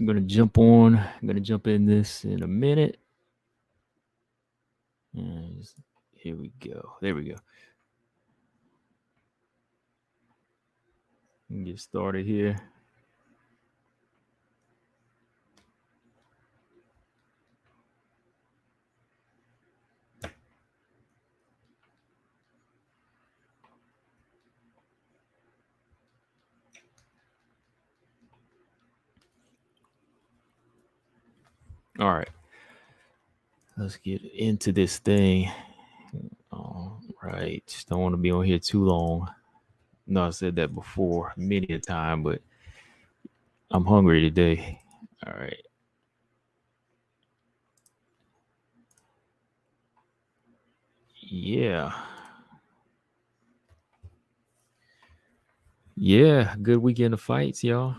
I'm gonna jump on. I'm gonna jump in this in a minute. And here we go. There we go. Get started here. All right. Let's get into this thing. All right. Just don't want to be on here too long. No, I said that before many a time, but I'm hungry today. All right. Yeah. Yeah. Good weekend of fights, y'all.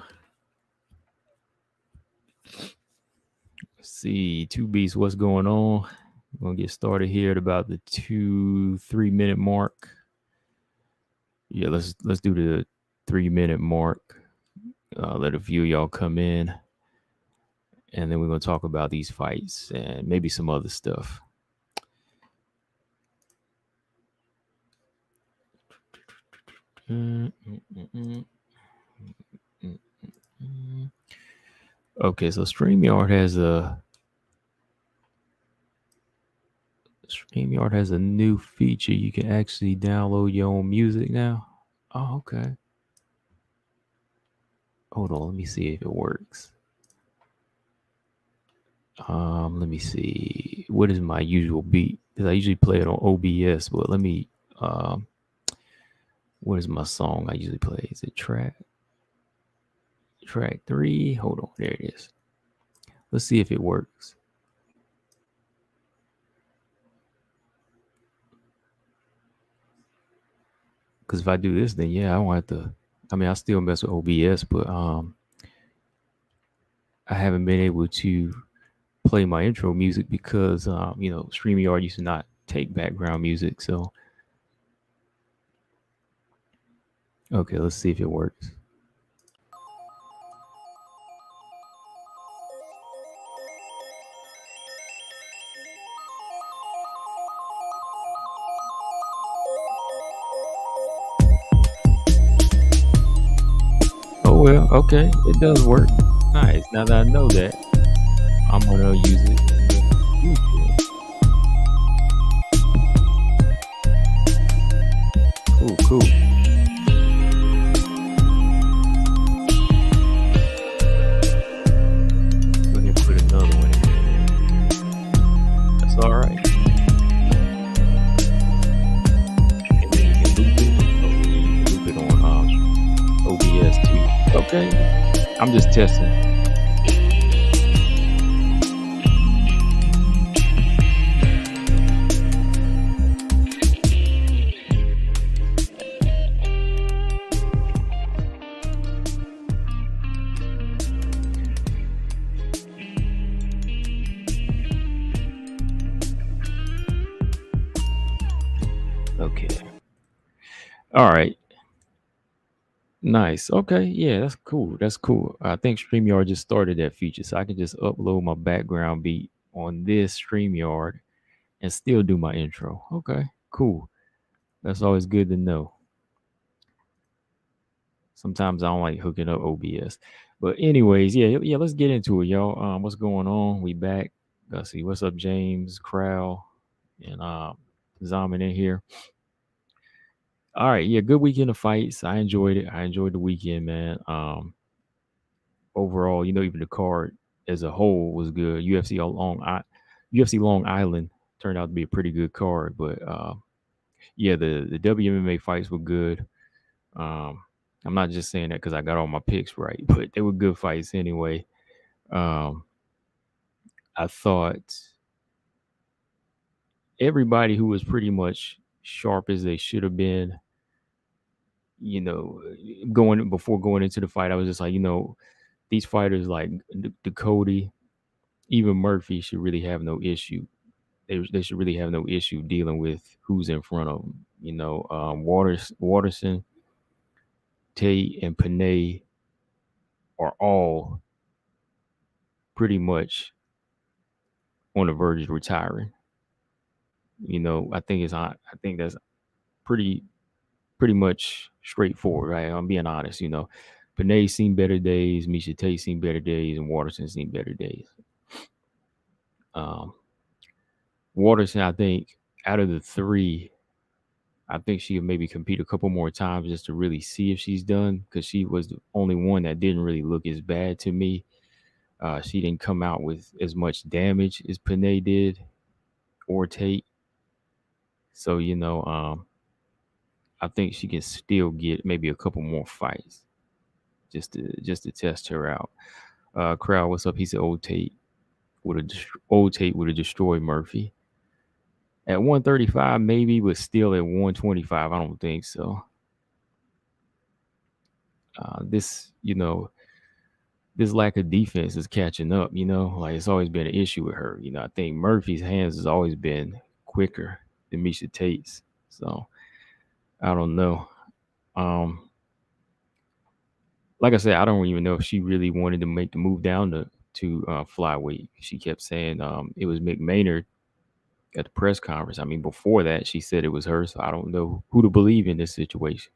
Let's see. Two Beats, what's going on? We're gonna get started here at about the 2-3 minute mark. Yeah, let's do the 3 minute mark. Let a few of y'all come in, and then we're gonna talk about these fights and maybe some other stuff. Okay, so StreamYard has a new feature. You can actually download your own music now. Oh, okay. Hold on, let me see if it works. Let me see. What is my usual beat? Because I usually play it on OBS, but let me what is my song I usually play? Is it track 3? Hold on, there it is. Let's see if it works. Because if I do this, then yeah, I don't have to. I mean, I still mess with OBS, but I haven't been able to play my intro music because StreamYard used to not take background music. So okay, let's see if it works. Oh well, okay, it does work. Nice. Now that I know that, I'm gonna use it in the future. Cool. Go ahead and put another one in there. That's all right. And then you can loop it. Oh, you can loop it on OBS too. Okay. I'm just testing. Okay. All right. Nice. Okay. Yeah, that's cool. I think StreamYard just started that feature, so I can just upload my background beat on this StreamYard and still do my intro. Okay. Cool. That's always good to know. Sometimes I don't like hooking up OBS. But anyways, yeah, let's get into it, y'all. What's going on? We back. Let's see. What's up, James, Crowell, and Zaman in here. All right, yeah, good weekend of fights. I enjoyed it. I enjoyed the weekend, man. Overall, even the card as a whole was good. UFC Long Island turned out to be a pretty good card, but yeah, the WMMA fights were good. I'm not just saying that because I got all my picks right, but they were good fights anyway. I thought everybody who was pretty much sharp as they should have been, going into the fight, I was just like, these fighters like Ducote, even Murphy should really have no issue. They should really have no issue dealing with who's in front of them. Waterson, Tate, and Panay are all pretty much on the verge of retiring. I think that's pretty pretty much straightforward, right? I'm being honest. Panay's seen better days, Miesha Tate seen better days, and Waterson seen better days. Um, Waterson, I think, out of the three, I think she could maybe compete a couple more times just to really see if she's done, because she was the only one that didn't really look as bad to me. She didn't come out with as much damage as Panay did or Tate. So, I think she can still get maybe a couple more fights just to test her out. Crowd, what's up? He said old Tate would have destroyed Murphy. At 135, maybe, but still at 125, I don't think so. This lack of defense is catching up, like it's always been an issue with her. I think Murphy's hands has always been quicker than Miesha Tate's. So I don't know. Like I said, I don't even know if she really wanted to make the move down to flyweight. She kept saying it was McMaynard at the press conference. I mean, before that, she said it was her. So I don't know who to believe in this situation.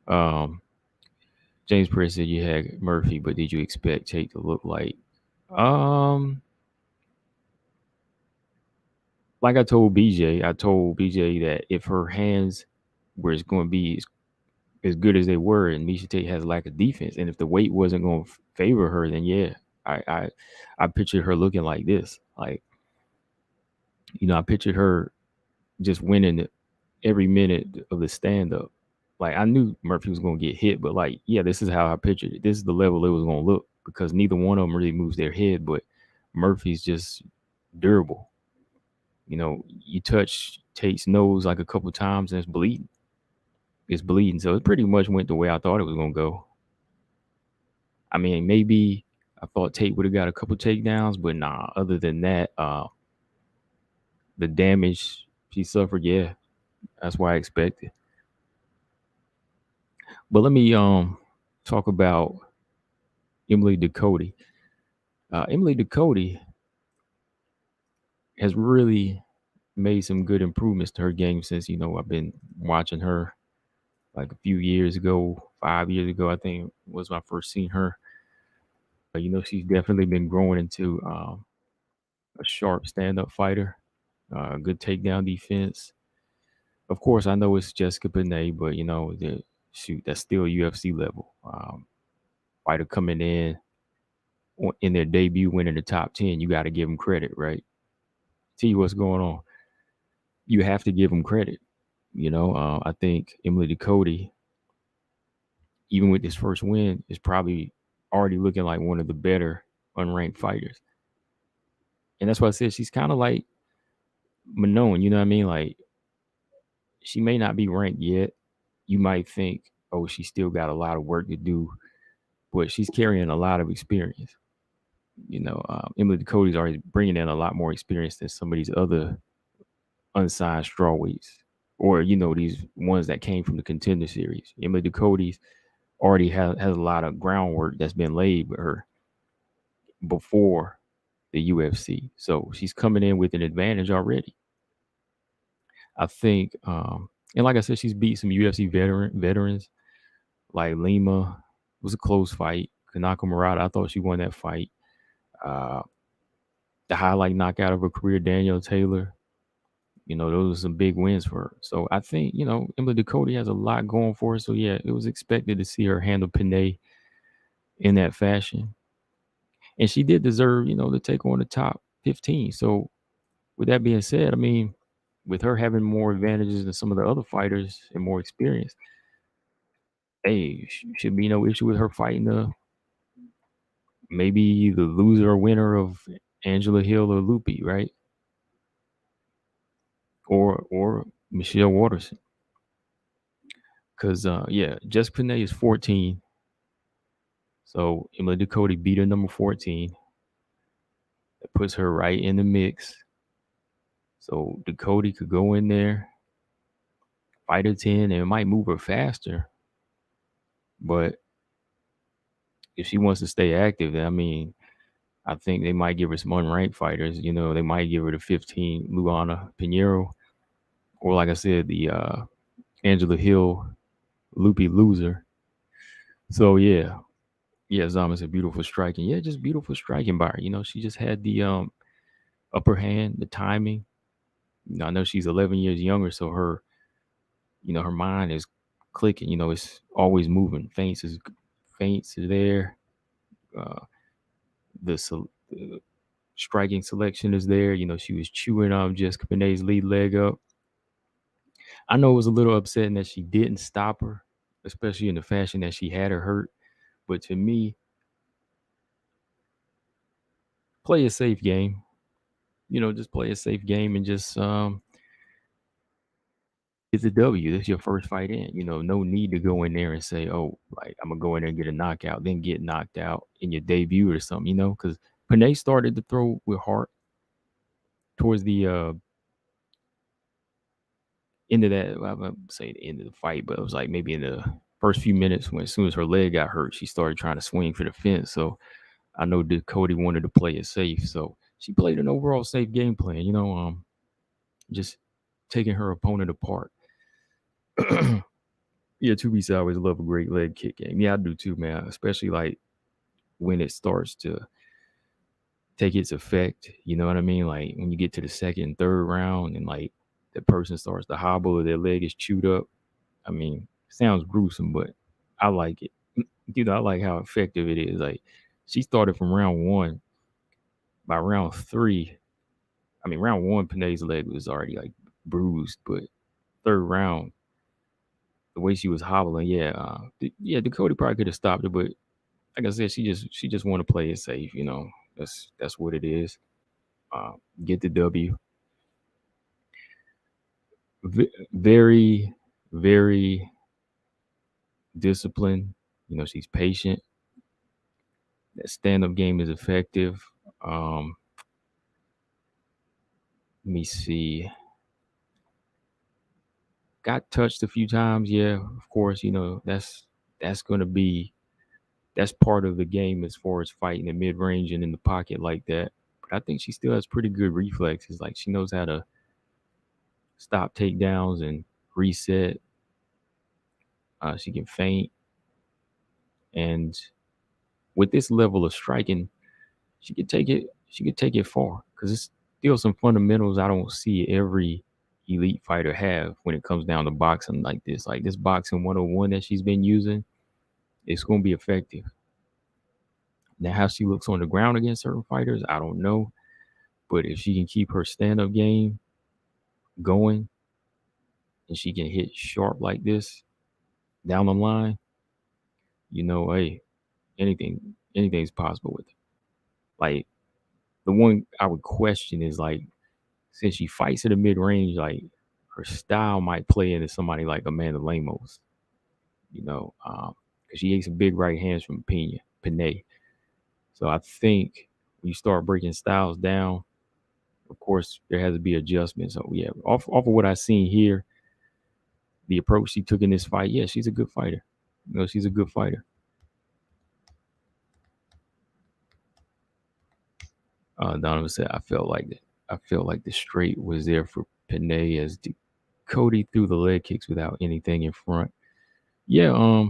Um, James Perez said you had Murphy, but did you expect Tate to look like? Like I told BJ that if her hands were going to be as good as they were, and Miesha Tate has a lack of defense, and if the weight wasn't going to favor her, then yeah, I pictured her looking like this. Like, I pictured her just winning every minute of the stand up. Like, I knew Murphy was going to get hit, but like, yeah, this is how I pictured it. This is the level it was going to look, because neither one of them really moves their head, but Murphy's just durable. You touch Tate's nose like a couple times and it's bleeding. So it pretty much went the way I thought it was going to go. I mean, maybe I thought Tate would have got a couple takedowns, but nah, other than that, the damage she suffered, yeah, that's what I expected. But let me talk about Emily Ducote. Emily Ducote has really made some good improvements to her game since, I've been watching her like a few years ago, 5 years ago, I think was my first seen her. She's definitely been growing into a sharp stand-up fighter, good takedown defense. Of course, I know it's Jessica Panay, but that's still UFC level. Fighter coming in their debut, winning the top 10, you got to give them credit, right? Tell you what's going on. You have to give them credit. I think Emily Ducote, even with this first win, is probably already looking like one of the better unranked fighters. And that's why I said she's kind of like Manon, you know what I mean? Like, she may not be ranked yet. You might think, oh, she still got a lot of work to do, but she's carrying a lot of experience. Emily Ducote's already bringing in a lot more experience than some of these other unsigned strawweights, or these ones that came from the Contender Series. Emily Ducote's already has a lot of groundwork that's been laid with her before the UFC, so she's coming in with an advantage already. I think, and like I said, she's beat some UFC veterans like Lima. It was a close fight. Kanako Murata, I thought she won that fight. The highlight knockout of her career, Danielle Taylor. Those are some big wins for her. So I think, Emily Ducote has a lot going for her. So yeah, it was expected to see her handle Panay in that fashion. And she did deserve, to take on the top 15. So with that being said, I mean, with her having more advantages than some of the other fighters and more experience, hey, should be no issue with her fighting maybe the loser or winner of Angela Hill or Lupi, right? Or Michelle Waterson. Because yeah, Jessica Panay is 14. So Emily Ducote beat her number 14. That puts her right in the mix. So Ducote could go in there, fight her 10, and it might move her faster. But if she wants to stay active, then I mean, I think they might give her some unranked fighters. You know, they might give her the 15 Luana Pinheiro, or like I said, the Angela Hill Loopy Loser. So yeah, Zama's a beautiful striking. Yeah, just beautiful striking by her. You know, she just had the upper hand, the timing. You know, I know she's 11 years younger, so her mind is clicking. You know, it's always moving. Feints is there. Uh, the striking selection is there. You know, she was chewing Jessica Panay's lead leg up. I know it was a little upsetting that she didn't stop her, especially in the fashion that she had her hurt. But to me, play a safe game. You know, just play a safe game and just get the W. This is your first fight in. You know, no need to go in there and say, "Oh, like I'm gonna go in there and get a knockout," then get knocked out in your debut or something. You know, because Panay started to throw with heart towards the end of that. Well, I wouldn't say the end of the fight, but it was like maybe in the first few minutes when, as soon as her leg got hurt, she started trying to swing for the fence. So I know Ducote wanted to play it safe, so she played an overall safe game plan. You know, just taking her opponent apart. Yeah, to be said, I always love a great leg kick game. Yeah, I do too, man. Especially like when it starts to take its effect. You know what I mean? Like when you get to the second and third round and like the person starts to hobble or their leg is chewed up. I mean, it sounds gruesome, but I like it. You know, I like how effective it is. Like she started from round one. By round three, I mean round one, Panay's leg was already like bruised, but third round, the way she was hobbling, yeah, Dakota probably could have stopped it, but like I said, she just want to play it safe. You know, that's what it is. Get the W. Very, very disciplined. You know, she's patient. That stand up game is effective. Let me see. Got touched a few times. Yeah, of course. You know that's going to be that's part of the game as far as fighting in mid range and in the pocket like that. But I think she still has pretty good reflexes. Like she knows how to stop takedowns and reset. She can feint, and with this level of striking, she could take it. She could take it far because it's still some fundamentals I don't see every elite fighter have when it comes down to boxing like this. Like this boxing 101 that she's been using, it's going to be effective. Now, how she looks on the ground against certain fighters, I don't know. But if she can keep her stand up game going and she can hit sharp like this down the line, you know, hey, anything's possible with it. Like the one I would question is like since she fights at the mid range, like her style might play into somebody like Amanda Lemos, you know, because she ate some big right hands from Panay. So I think when you start breaking styles down, of course there has to be adjustments. So yeah, off of what I've seen here, the approach she took in this fight, yeah, she's a good fighter. You know, she's a good fighter. Donovan said, I felt like the straight was there for Panay as Cody threw the leg kicks without anything in front. Yeah,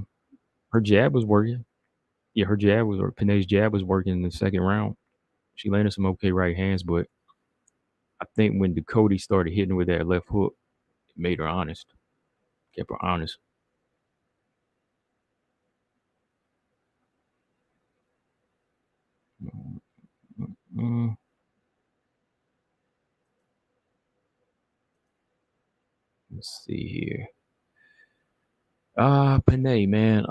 her jab was working. Yeah, Panay's jab was working in the second round. She landed some okay right hands, but I think when Ducote started hitting with that left hook, it made her honest. Kept her honest. Mm, let's see here. Panay, man,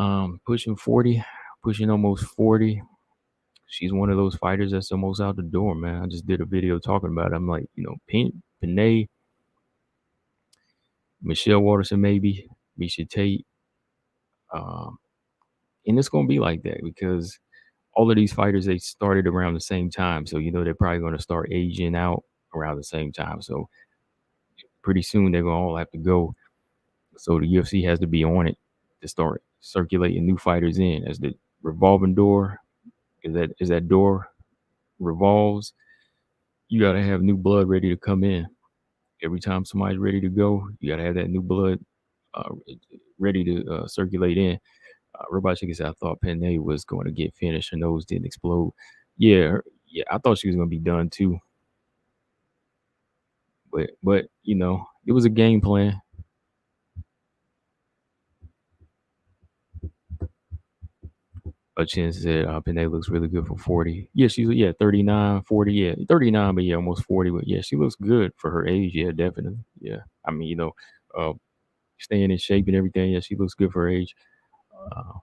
pushing 40, pushing almost 40. She's one of those fighters that's almost out the door, man. I just did a video talking about it. I'm like, you know, Panay, Michelle Waterson, maybe, Miesha Tate. Um, and it's gonna be like that because all of these fighters they started around the same time. So, you know, they're probably gonna start aging out around the same time. So pretty soon they're gonna all have to go. So the UFC has to be on it to start circulating new fighters in as the revolving door. Is that door revolves, you got to have new blood ready to come in. Every time somebody's ready to go, you got to have that new blood uh, ready to circulate in. Robot Chicken said, I thought Panay was going to get finished. Her nose didn't explode. Yeah, I thought she was going to be done too. But you know, it was a game plan. Chin said, Panay looks really good for 40. Yeah, she's 39, 40. Yeah, 39, but yeah, almost 40. But yeah, she looks good for her age. Yeah, definitely. Yeah. I mean, uh, staying in shape and everything. Yeah, she looks good for her age. Uh,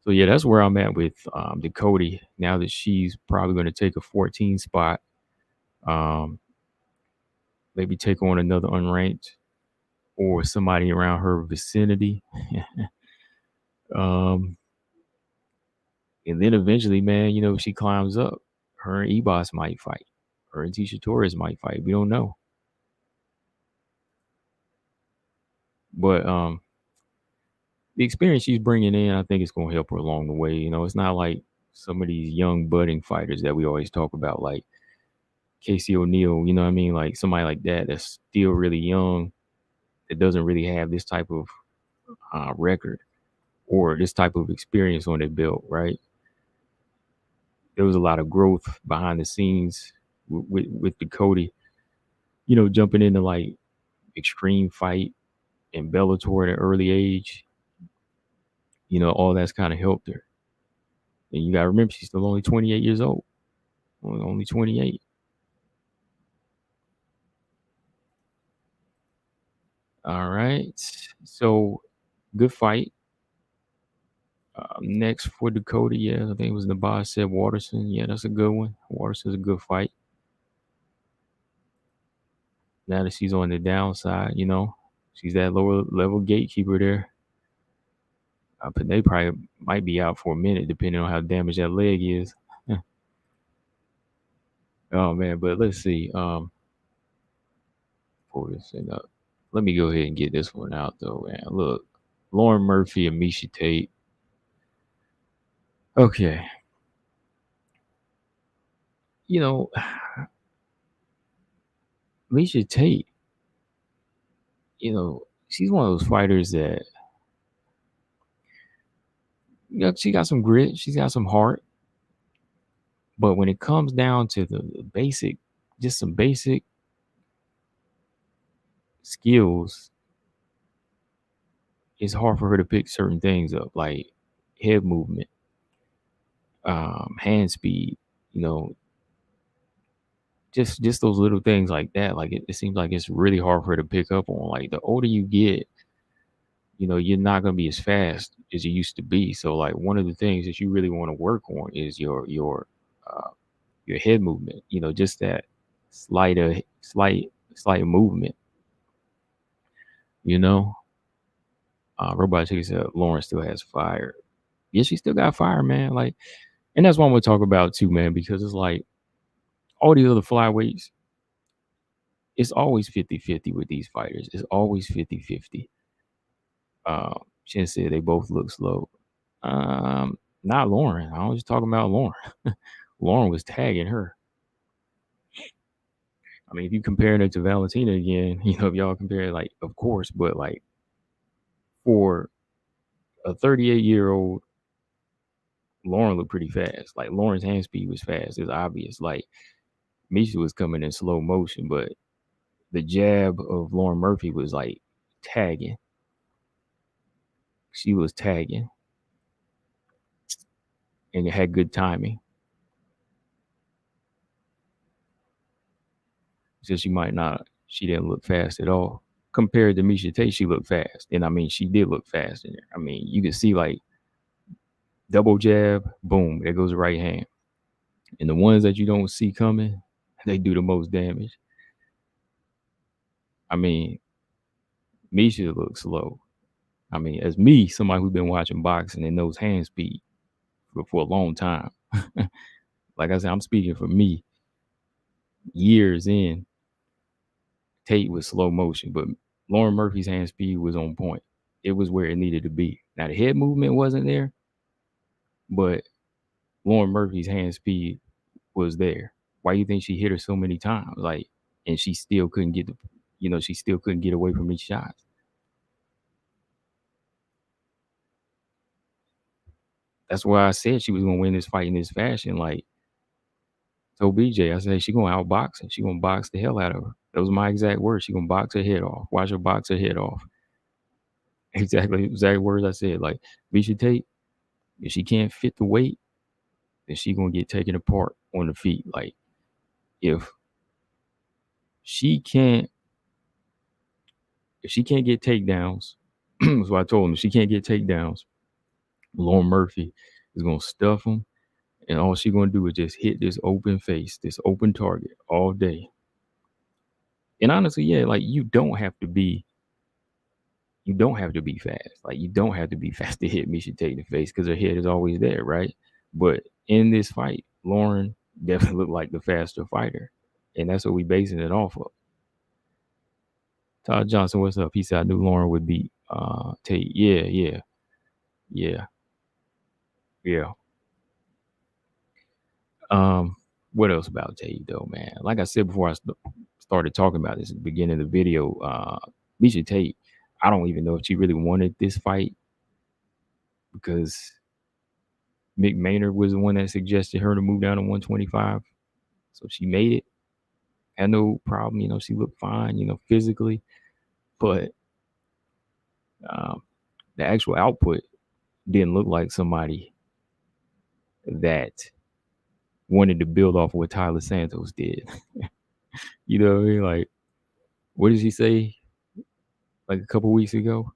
so yeah, that's where I'm at with Ducote. Now that she's probably going to take a 14 spot, um, maybe take on another unranked or somebody around her vicinity. um, and then eventually, man, if she climbs up, her and Ebos might fight. Her and Tisha Torres might fight. We don't know. But the experience she's bringing in, I think it's going to help her along the way. It's not like some of these young budding fighters that we always talk about, like Casey O'Neill, you know what I mean? Like somebody like that that's still really young, that doesn't really have this type of record or this type of experience on their belt, right? There was a lot of growth behind the scenes with Ducote, jumping into like extreme fight and Bellator at an early age. All that's kind of helped her. And you got to remember, she's still only 28 years old. Only 28. All right. So, good fight. Next for Ducote, yeah, I think it was Nabaz said Waterson. Yeah, that's a good one. Waterson's a good fight. Now that she's on the downside, she's that lower level gatekeeper there. But they probably might be out for a minute, depending on how damaged that leg is. Oh man, but let's see. Pull this thing up. Let me go ahead and get this one out though, man. Look, Lauren Murphy and Miesha Tate. Okay. Miesha Tate, she's one of those fighters that she got some grit, she's got some heart. But when it comes down to the basic, just some basic skills, it's hard for her to pick certain things up, like head movement, hand speed, you know, just those little things like that. Like it seems like it's really hard for her to pick up on. Like the older you get, you're not gonna be as fast as you used to be. So like one of the things that you really want to work on is uh, your head movement. Just that slight movement. You know, Robot Chicken said Lauren still has fire. Yeah, she still got fire, man. Like, and that's what I'm gonna talk about too, man, because it's like all the other flyweights, it's always 50-50 with these fighters. It's always 50-50. Shin said they both look slow. Not Lauren. I was just talking about Lauren. Lauren was tagging her. I mean, if you compare it to Valentina again, if y'all compare it, like, of course, but like for a 38-year-old, Lauren looked pretty fast. Like Lauren's hand speed was fast. It's obvious. Like Miesha was coming in slow motion, but the jab of Lauren Murphy was like tagging. She was tagging. And it had good timing. So she didn't look fast at all. Compared to Miesha Tate, she looked fast. And I mean, she did look fast in there. I mean, you could see like double jab, boom, there goes the right hand. And the ones that you don't see coming, they do the most damage. I mean, Miesha looks slow. I mean, as me, somebody who's been watching boxing and knows hand speed for a long time. Like I said, I'm speaking for me. Years in, Tate was slow motion, but Lauren Murphy's hand speed was on point. It was where it needed to be. Now the head movement wasn't there, but Lauren Murphy's hand speed was there. Why do you think she hit her so many times? Like, and she still couldn't get she still couldn't get away from these shots. That's why I said she was gonna win this fight in this fashion. Like, told BJ, I said she gonna outbox her. She gonna box the hell out of her. That was my exact words. She gonna box her head off. Watch her box her head off. Exactly, exact words I said. Like, Miesha Tate, if she can't fit the weight, then she gonna get taken apart on the feet. Like, if she can't get takedowns, that's what I told him. If she can't get takedowns, Lauren Murphy is gonna stuff them, and all she's gonna do is just hit this open face, this open target all day. And honestly, yeah, like you don't have to be fast. Like you don't have to be fast to hit Miesha Tate in the face because her head is always there, right? But in this fight, Lauren definitely looked like the faster fighter, and that's what we basing it off of. Todd Johnson, what's up? He said I knew Lauren would beat Tate. Yeah. What else about Tate though, man? Like I said before, I started talking about this at the beginning of the video. Miesha Tate, I don't even know if she really wanted this fight because Mick Maynard was the one that suggested her to move down to 125. So she made it. Had no problem, she looked fine, physically. But the actual output didn't look like somebody that wanted to build off of what Tyler Santos did. You know what I mean? Like, what did he say like a couple weeks ago?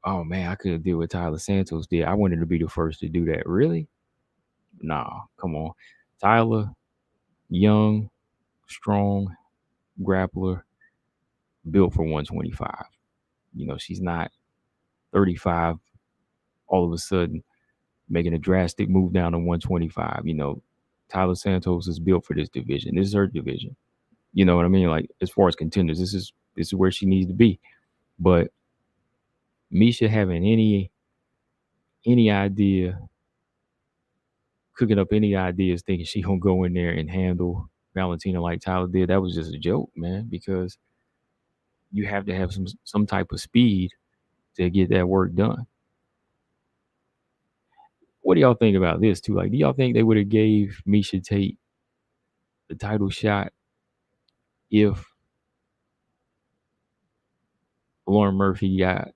Oh man, I couldn't deal with Tyler Santos did. I wanted to be the first to do that. Really? Nah, come on. Tyler, young, strong, grappler, built for 125. She's not 35 all of a sudden making a drastic move down to 125. Tyler Santos is built for this division. This is her division. You know what I mean? Like, as far as contenders, this is where she needs to be. But Miesha having any idea, cooking up any ideas, thinking she gonna go in there and handle Valentina like Tyler did, that was just a joke, man. Because you have to have some type of speed to get that work done. What do y'all think about this too? Like, do y'all think they would have gave Miesha Tate the title shot if Lauren Murphy got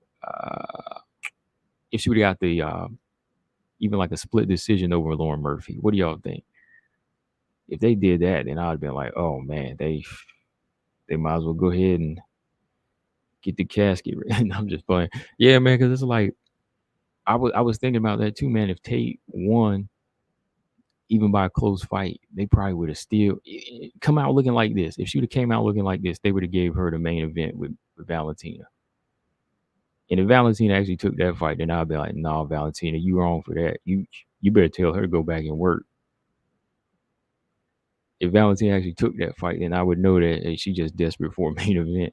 if she would have got the even like a split decision over Lauren Murphy? What do y'all think? If they did that, then I'd have been like, oh man, they might as well go ahead and get the casket. I'm just playing. Yeah, man, because it's like I was thinking about that too, man. If Tate won even by a close fight, they probably would have still come out looking like this. If she would have came out looking like this, they would have gave her the main event with Valentina. And if Valentina actually took that fight, then I'd be like, no, Valentina, you wrong for that. You better tell her to go back and work. If Valentina actually took that fight, then I would know that hey, she just desperate for a main event.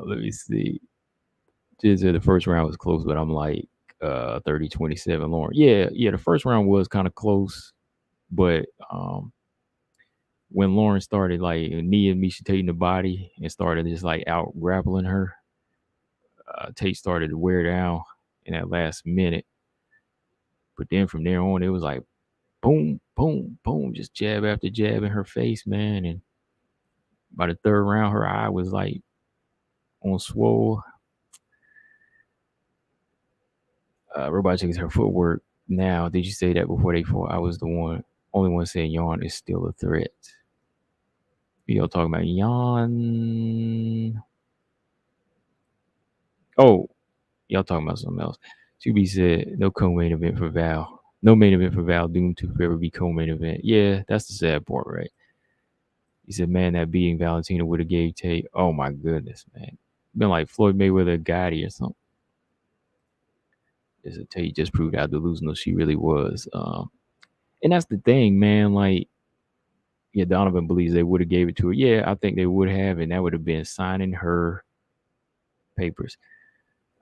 Let me see. Just the first round was close, but I'm like 30-27 Lauren. Yeah, the first round was kind of close, but when Lauren started like kneeing Miesha Tate in the body and started just like out grappling her, Tate started to wear down in that last minute. But then from there on, it was like boom, boom, boom, just jab after jab in her face, man. And by the third round, her eye was like on swole. Robot checks her footwork. Now, did you say that before they fought? I was the only one saying Yawn is still a threat. Y'all talking about Yawn? Oh, y'all talking about something else. 2B said no co-main event for Val. No main event for Val, doomed to forever be co-main event. Yeah, that's the sad part, right? He said, man, that beating Valentina would have gave Tate. Oh my goodness, man. Been like Floyd Mayweather Gotti or something. Is a Tate just proved how delusional she really was. And that's the thing, man. Like, yeah, Donovan believes they would have gave it to her. Yeah, I think they would have, and that would have been signing her papers.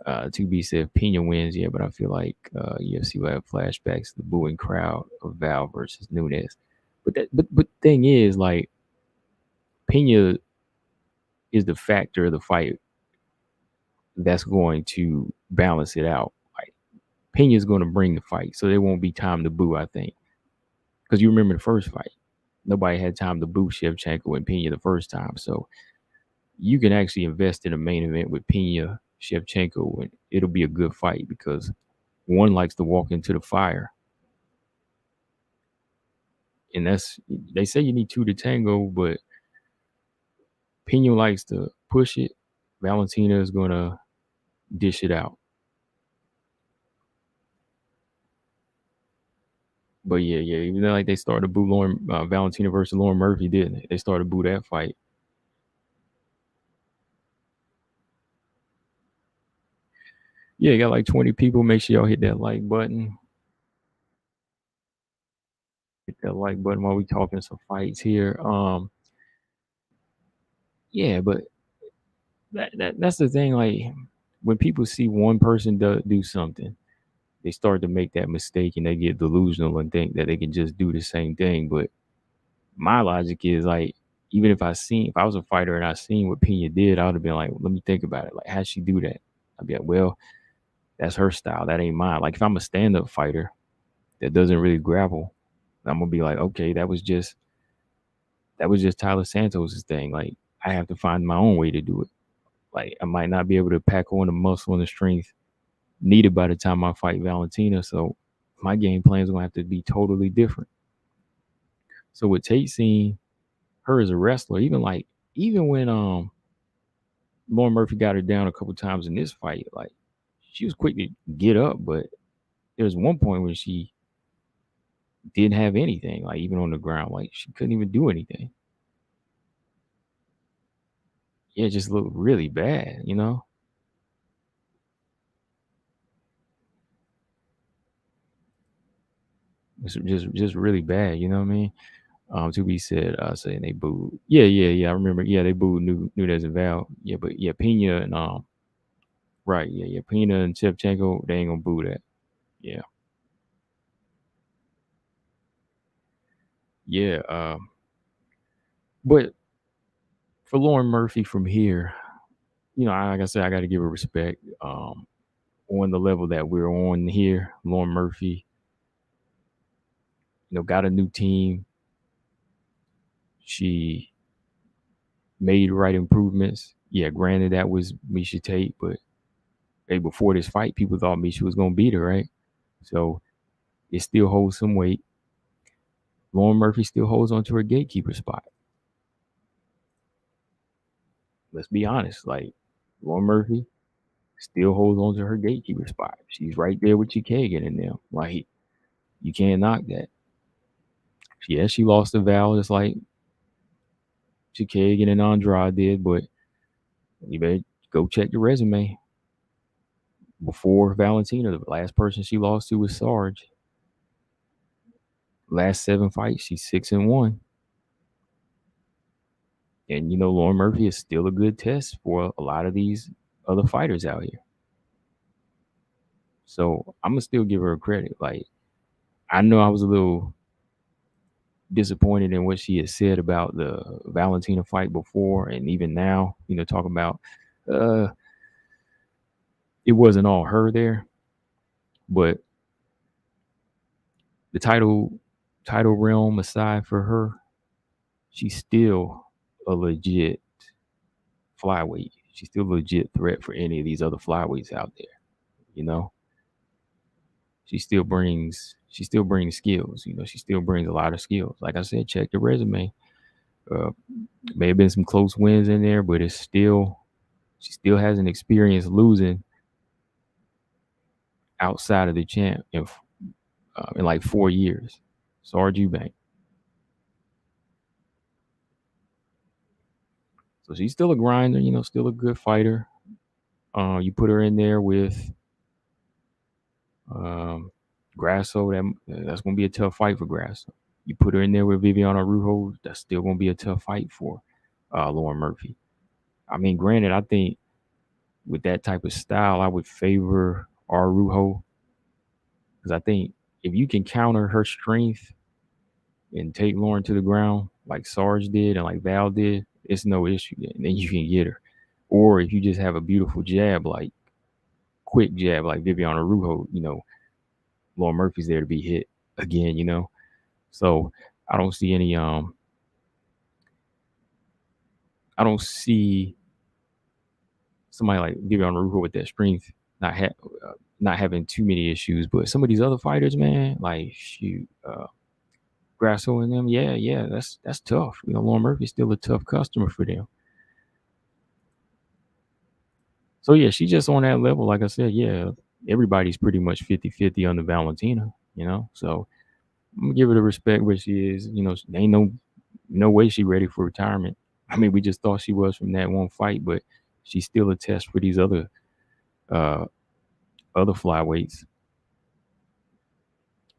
2B said Pena wins, yeah, but I feel like UFC will have flashbacks to the booing crowd of Val versus Nunes. But thing is, like, Pena is the factor of the fight that's going to balance it out. Like, Pena's going to bring the fight, so there won't be time to boo, I think. Because you remember the first fight, nobody had time to boo Shevchenko and Pena the first time. So you can actually invest in a main event with Pena, Shevchenko, and it'll be a good fight because one likes to walk into the fire. And they say you need two to tango, but Pena likes to push it. Valentina is going to dish it out. But yeah, even though like they started to boo Valentina versus Lauren Murphy, didn't they? They started to boo that fight. Yeah, you got like 20 people. Make sure y'all hit that like button. Hit that like button while we talking some fights here. Yeah, but that's the thing. Like, when people see one person do something, they start to make that mistake and they get delusional and think that they can just do the same thing. But my logic is, like, even if I was a fighter and I seen what Pena did, I would have been like, let me think about it. Like, how'd she do that? I'd be like, well, that's her style. That ain't mine. Like, if I'm a stand-up fighter that doesn't really grapple, I'm gonna be like, okay, that was just Tyler Santos's thing. Like, I have to find my own way to do it. Like, I might not be able to pack on the muscle and the strength needed by the time I fight Valentina. So my game plan is gonna have to be totally different. So with Tate seeing her as a wrestler, even when Lauren Murphy got her down a couple times in this fight, like, she was quick to get up, but there was one point where she didn't have anything, like, even on the ground, like, she couldn't even do anything. Yeah, it just looked really bad, you know. It's just really bad, you know what I mean? To be said, saying they booed. Yeah. I remember. Yeah, they booed Nunes and Val. Yeah, but yeah, Pena and right. Yeah. Pena and Shevchenko, they ain't gonna boo that. Yeah. Yeah. But for Lauren Murphy from here, like I said, I got to give her respect. On the level that we're on here, Lauren Murphy, got a new team. She made right improvements. Yeah, granted that was Miesha Tate, but hey, before this fight, people thought Miesha was gonna beat her, right? So it still holds some weight. Lauren Murphy still holds on to her gatekeeper spot. Let's be honest. Like, Lauren Murphy still holds on to her gatekeeper spot. She's right there with Kagan and them. Like, you can't knock that. Yeah, she lost to Val just like Kagan and Andrade did, but you better go check your resume. Before Valentina, the last person she lost to was Sarge. Last 7 fights, she's 6-1. And Lauren Murphy is still a good test for a lot of these other fighters out here. So I'm gonna still give her credit. Like, I know I was a little disappointed in what she had said about the Valentina fight before, and even now, talking about it wasn't all her there, but the title realm aside for her, she's still a legit flyweight. She's still a legit threat for any of these other flyweights out there. She still brings skills. She still brings a lot of skills. Like I said, check the resume. May have been some close wins in there, but she still has an experience losing outside of the champ in like 4 years. Sarge Eubank. So she's still a grinder, still a good fighter. You put her in there with Grasso, that's going to be a tough fight for Grasso. You put her in there with Viviana Rujo, that's still going to be a tough fight for Lauren Murphy. I mean, granted, I think with that type of style, I would favor Arujo because I think if you can counter her strength and take Lauren to the ground like Sarge did and like Val did, it's no issue. Then you can get her. Or if you just have a beautiful jab, like quick jab, like Viviana Arujo, Lauren Murphy's there to be hit again. So I don't see any I don't see somebody like Viviana Arujo with that strength not having too many issues. But some of these other fighters, man, like shoot, Grasso and them, yeah, that's tough. Lauren Murphy's still a tough customer for them. So yeah, she's just on that level. Like I said, yeah, everybody's pretty much 50-50 on the Valentina. So I'm gonna give her the respect where she is. Ain't no way she ready for retirement. I mean, we just thought she was from that one fight, but she's still a test for these other flyweights.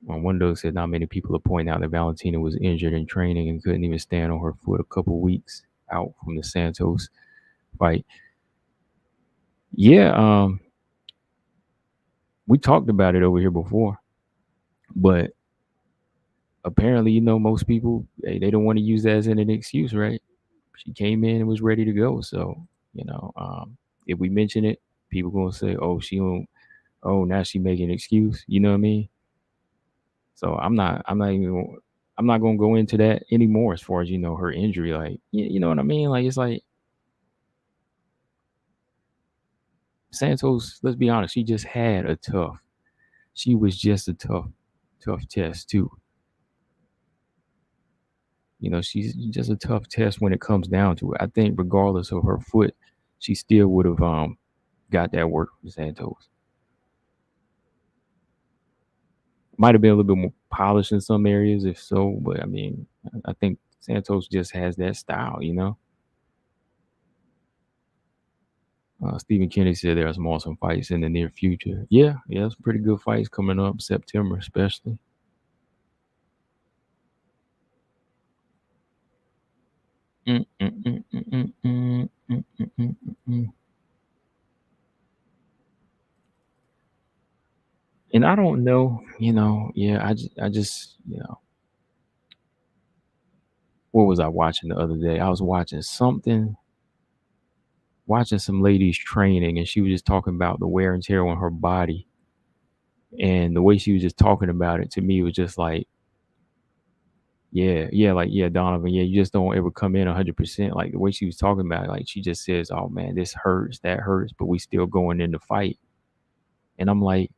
One Dog said not many people are pointing out that Valentina was injured in training and couldn't even stand on her foot a couple weeks out from the Santos fight. Yeah, we talked about it over here before, but apparently, most people they don't want to use that as an excuse, right? She came in and was ready to go. So, if we mention it, people gonna say, "Oh, she don't." Oh, now she making an excuse. You know what I mean? So I'm not gonna go into that anymore as far as her injury. Like, you know what I mean? Like, it's like Santos. Let's be honest. She just had a tough. She was just a tough test too. She's just a tough test when it comes down to it. I think regardless of her foot, she still would have got that work from Santos. Might have been a little bit more polished in some areas, if so, but I mean, I think Santos just has that style. Stephen Kennedy said there are some awesome fights in the near future. Yeah, some pretty good fights coming up, September especially. And I don't know, I just, what was I watching the other day? I was watching some ladies training, and she was just talking about the wear and tear on her body. And the way she was just talking about it to me was just like, yeah, Donovan, yeah, you just don't ever come in 100%. Like the way she was talking about it, like she just says, "Oh man, this hurts, that hurts," but we still going in the fight. And I'm like,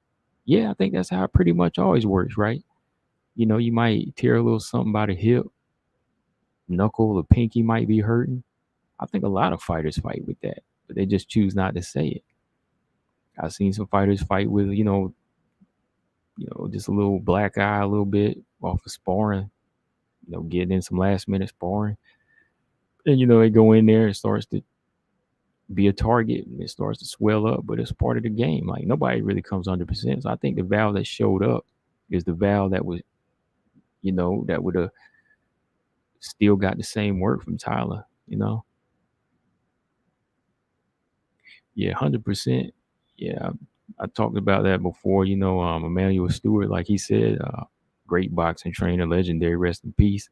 yeah, I think that's how it pretty much always works, right? You might tear a little something by the hip, knuckle, or pinky might be hurting. I think a lot of fighters fight with that, but they just choose not to say it. I've seen some fighters fight with, just a little black eye, a little bit off of sparring, getting in some last minute sparring. And, they go in there and starts to be a target and it starts to swell up, but it's part of the game. Like nobody really comes 100%. So I think the Val that showed up is the Val that was, that would have still got the same work from Tyler. Yeah, 100%. Yeah, I talked about that before. Emmanuel Stewart, like he said, great boxing trainer, legendary, rest in peace.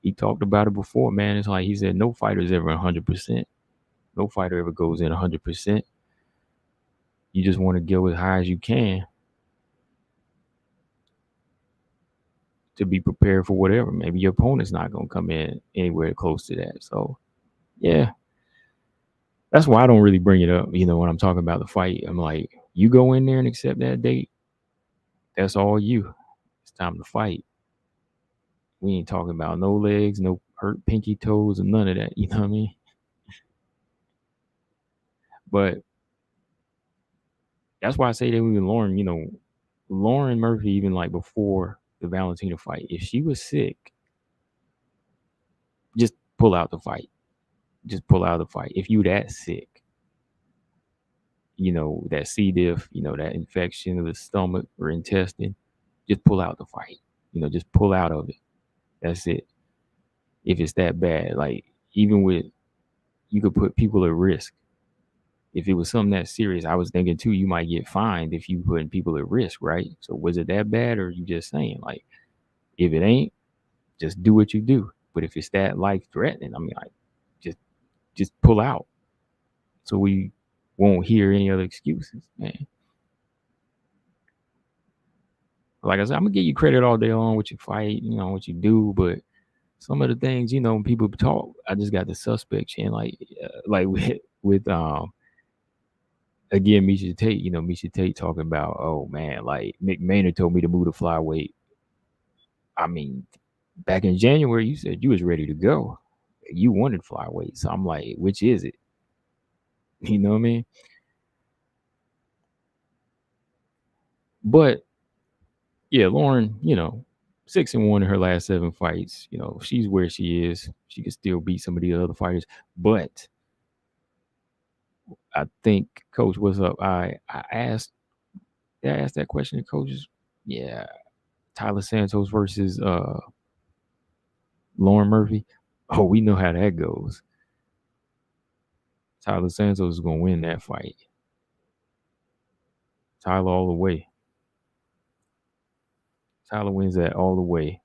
He talked about it before, man. It's like he said, no fighter is ever 100%. No fighter ever goes in 100%. You just want to go as high as you can to be prepared for whatever. Maybe your opponent's not going to come in anywhere close to that. So, yeah, that's why I don't really bring it up. When I'm talking about the fight, I'm like, you go in there and accept that date. That's all you. It's time to fight. We ain't talking about no legs, no hurt pinky toes, and none of that. You know what I mean? But that's why I say that even Lauren Murphy, even like before the Valentina fight, if she was sick, just pull out the fight. Just pull out the fight. If you that sick, that C. diff, that infection of the stomach or intestine, just pull out the fight. Just pull out of it. That's it. If it's that bad, like even with, you could put people at risk. if it was something that serious, I was thinking too, you might get fined if you putting people at risk, right? So was it that bad, or you just saying like, if it ain't, just do what you do. But if it's that life threatening, I mean, like, just pull out, so we won't hear any other excuses, man. Like I said, I'm gonna give you credit all day long with your fight, what you do, but some of the things, when people talk, I just got the suspect chin, like with again, Miesha Tate, Miesha Tate talking about, oh man, like Mick Maynard told me to move to flyweight. I mean, back in January, you said you was ready to go. You wanted flyweight. So I'm like, which is it? You know what I mean? But yeah, Lauren, 6-1 in her last 7 fights. She's where she is. She can still beat some of the other fighters. But I think, Coach, what's up? I asked that question to coaches. Yeah. Tyler Santos versus Lauren Murphy. Oh, we know how that goes. Tyler Santos is gonna win that fight. Tyler all the way. Tyler wins that all the way.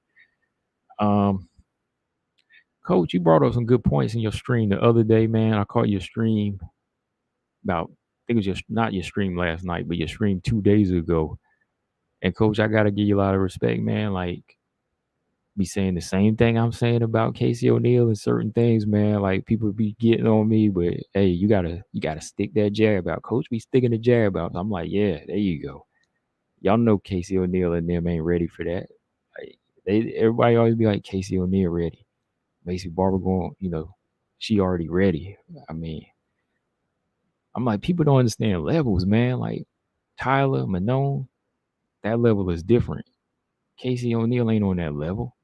Coach, you brought up some good points in your stream the other day, man. I caught your stream about, I think it was just not your stream last night, but your stream 2 days ago. And Coach, I gotta give you a lot of respect, man. Like, be saying the same thing I'm saying about Casey O'Neill and certain things, man. Like, people be getting on me, but hey, you gotta stick that jab out. Coach be sticking the jab out. I'm like, yeah, there you go. Y'all know Casey O'Neill and them ain't ready for that. Like, everybody always be like, Casey O'Neill ready. Macy Barber going, she already ready. I mean, I'm like, people don't understand levels, man. Like Tyler, Manon, that level is different. Casey O'Neill ain't on that level.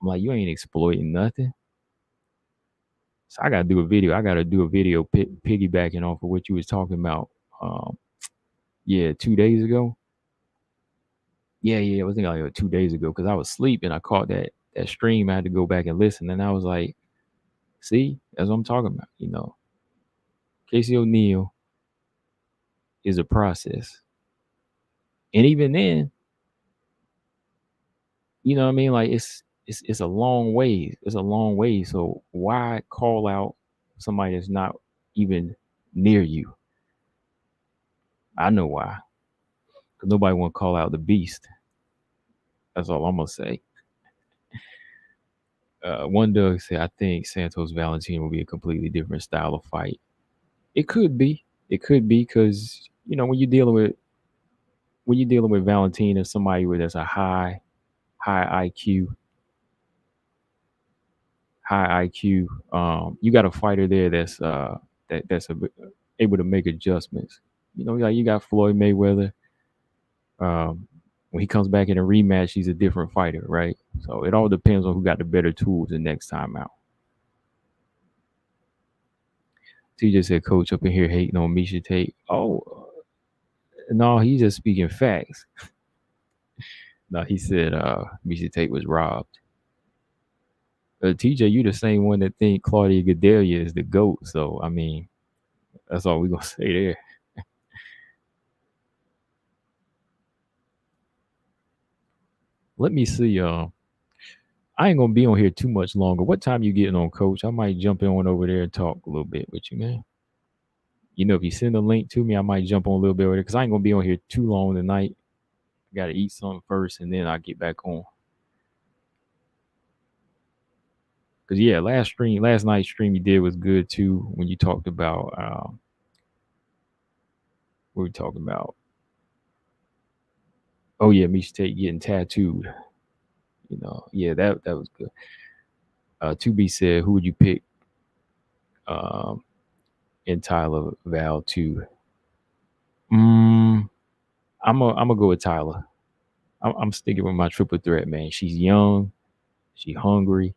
I'm like, you ain't exploiting nothing. So I gotta do a video. Piggybacking off of what you was talking about. 2 days ago. Yeah, it was like 2 days ago because I was sleeping. I caught that stream. I had to go back and listen, and I was like, see, that's what I'm talking about. Casey O'Neill is a process, and even then, you know what I mean. Like it's a long way. It's a long way. So why call out somebody that's not even near you? I know why. Because nobody want to call out the beast. That's all I'm gonna say. One Doug said, I think Santos Valentina will be a completely different style of fight. It could be. It could be because when you're dealing with Valentina, somebody that's a high IQ, you got a fighter there that's able to make adjustments. Like you got Floyd Mayweather. When he comes back in a rematch, he's a different fighter, right? So it all depends on who got the better tools the next time out. TJ said, Coach up in here hating on Miesha Tate. Oh, no, he's just speaking facts. No, he said Miesha Tate was robbed. TJ, you the same one that think Claudia Gadelha is the GOAT. So, I mean, that's all we're going to say there. Let me see. I ain't going to be on here too much longer. What time you getting on, Coach? I might jump in over there and talk a little bit with you, man. If you send a link to me, I might jump on a little bit over there because I ain't going to be on here too long tonight. I got to eat something first, and then I'll get back on. Because, yeah, last night's stream you did was good, too, when you talked about what were we talking about? Oh, yeah, Miesha Tate getting tattooed. Yeah, that was good. 2B said, who would you pick in Tyler Val 2? I'm gonna go with Tyler. I'm sticking with my triple threat, man. She's young, she's hungry,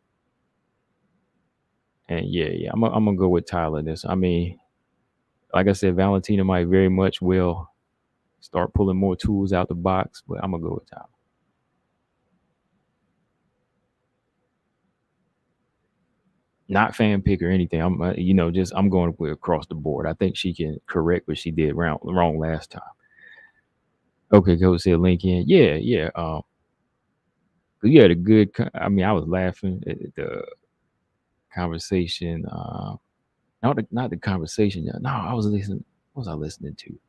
and yeah, I'm gonna go with Tyler in this. I mean, like I said, Valentina might very much will start pulling more tools out the box, but I'm gonna go with Tyler. Not fan pick or anything. I'm just I'm going with across the board. I think she can correct what she did wrong last time. Okay, Coach said Lincoln. Yeah, yeah. You had a good. I mean, I was laughing at the conversation. Not the conversation. No, I was listening. What was I listening to?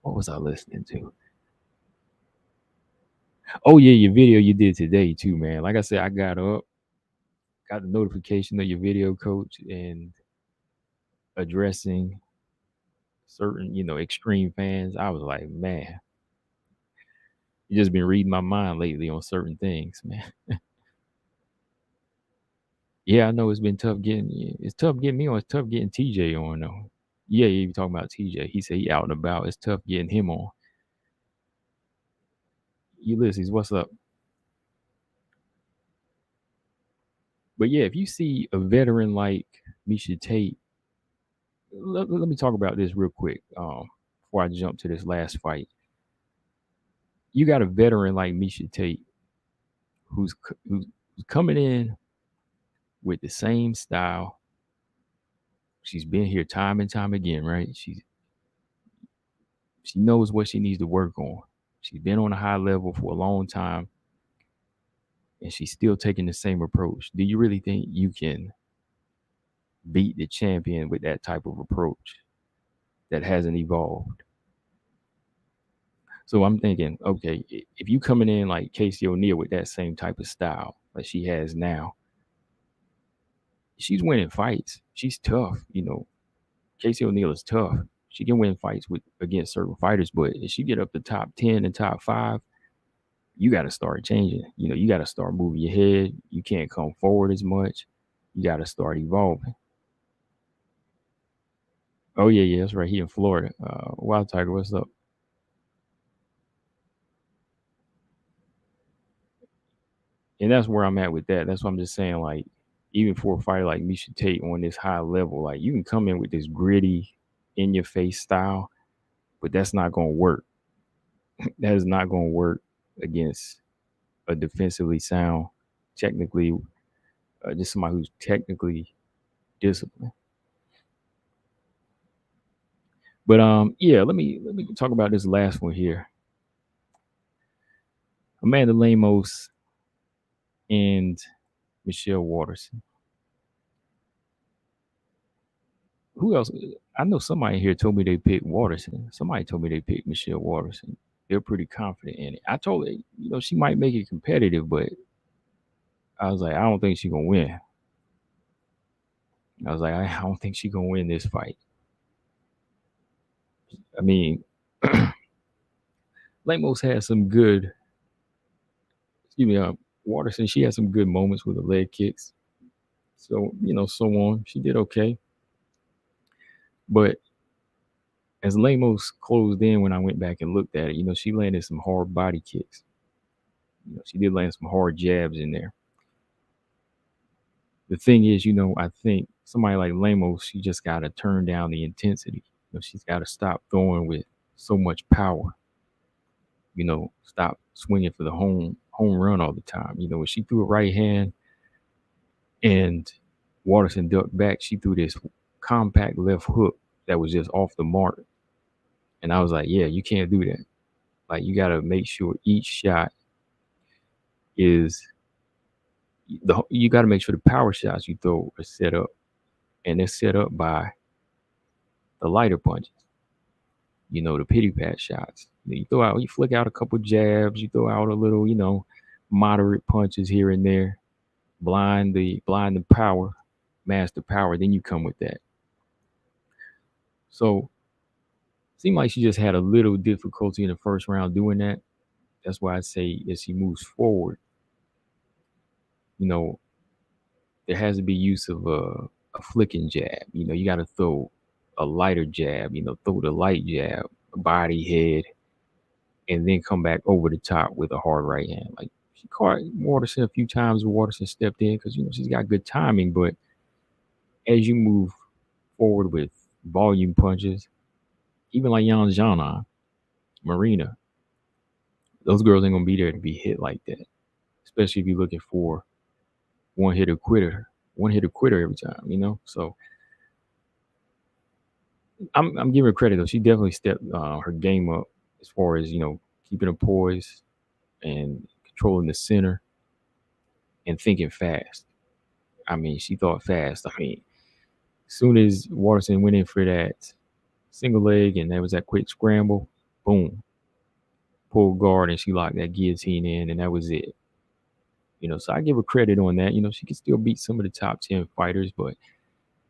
What was I listening to? Oh yeah, your video you did today too, man. Like I said, I got up, got the notification of your video, Coach, and addressing certain, extreme fans. I was like, man, you just been reading my mind lately on certain things, man. Yeah, I know it's been tough getting. It's tough getting me on. It's tough getting TJ on though. Yeah, you talking about TJ? He said he out and about. It's tough getting him on. Ulysses, what's up? But yeah, if you see a veteran like Miesha Tate, let me talk about this real quick before I jump to this last fight. You got a veteran like Miesha Tate who's coming in with the same style. She's been here time and time again, right? She knows what she needs to work on. She's been on a high level for a long time, and she's still taking the same approach. Do you really think you can beat the champion with that type of approach that hasn't evolved? So I'm thinking, okay, if you coming in like Casey O'Neill with that same type of style like she has now, she's winning fights. She's tough, Casey O'Neill is tough. She can win fights against certain fighters, but if she get up to top 10 and top 5, you got to start changing. You got to start moving your head. You can't come forward as much. You got to start evolving. Oh yeah, that's right. He in Florida. Wild Tiger, what's up? And that's where I'm at with that. That's what I'm just saying. Like, even for a fighter like Miesha Tate on this high level, like you can come in with this gritty, in your face style, but that's not going to work. That is not going to work against a defensively sound, technically, just somebody who's technically disciplined. But yeah, let me talk about this last one here. Amanda Lemos and Michelle Waterson. Who else? I know somebody here told me they picked Waterson. Somebody told me they picked Michelle Waterson. They're pretty confident in it. I told her, she might make it competitive, but I was like, I don't think she's gonna win. I was like, I don't think she's gonna win this fight. I mean, Lemos had some good. Excuse me, Waterson. She had some good moments with the leg kicks. So so on. She did okay, but as Lemos closed in, when I went back and looked at it, she landed some hard body kicks. She did land some hard jabs in there. The thing is, I think somebody like Lemos, she just got to turn down the intensity. She's got to stop throwing with so much power. Stop swinging for the home run all the time. When she threw a right hand and Waterson ducked back, she threw this compact left hook that was just off the mark. And I was like, yeah, you can't do that. Like, you got to make sure each shot is you got to make sure the power shots you throw are set up, and they're set up by the lighter punches. The pity pat shots. You flick out a couple jabs, you throw out a little, moderate punches here and there, blind the power, mask the power. Then you come with that. So, it seemed like she just had a little difficulty in the first round doing that. That's why I say as she moves forward, there has to be use of a flicking jab. You got to throw a lighter jab, throw the light jab, body, head, and then come back over the top with a hard right hand. Like, she caught Waterson a few times. Waterson stepped in because, she's got good timing. But as you move forward with volume punches, even like Jana, Marina, those girls ain't going to be there to be hit like that, especially if you're looking for one hitter quitter, every time, you know. So I'm giving her credit though. She definitely stepped her game up as far as keeping her poise and controlling the center and thinking fast. I mean, she thought fast. I mean, as soon as Waterson went in for that single leg and there was that quick scramble, boom, pull guard, and she locked that guillotine in, and that was it. So I give her credit on that. She can still beat some of the top 10 fighters, but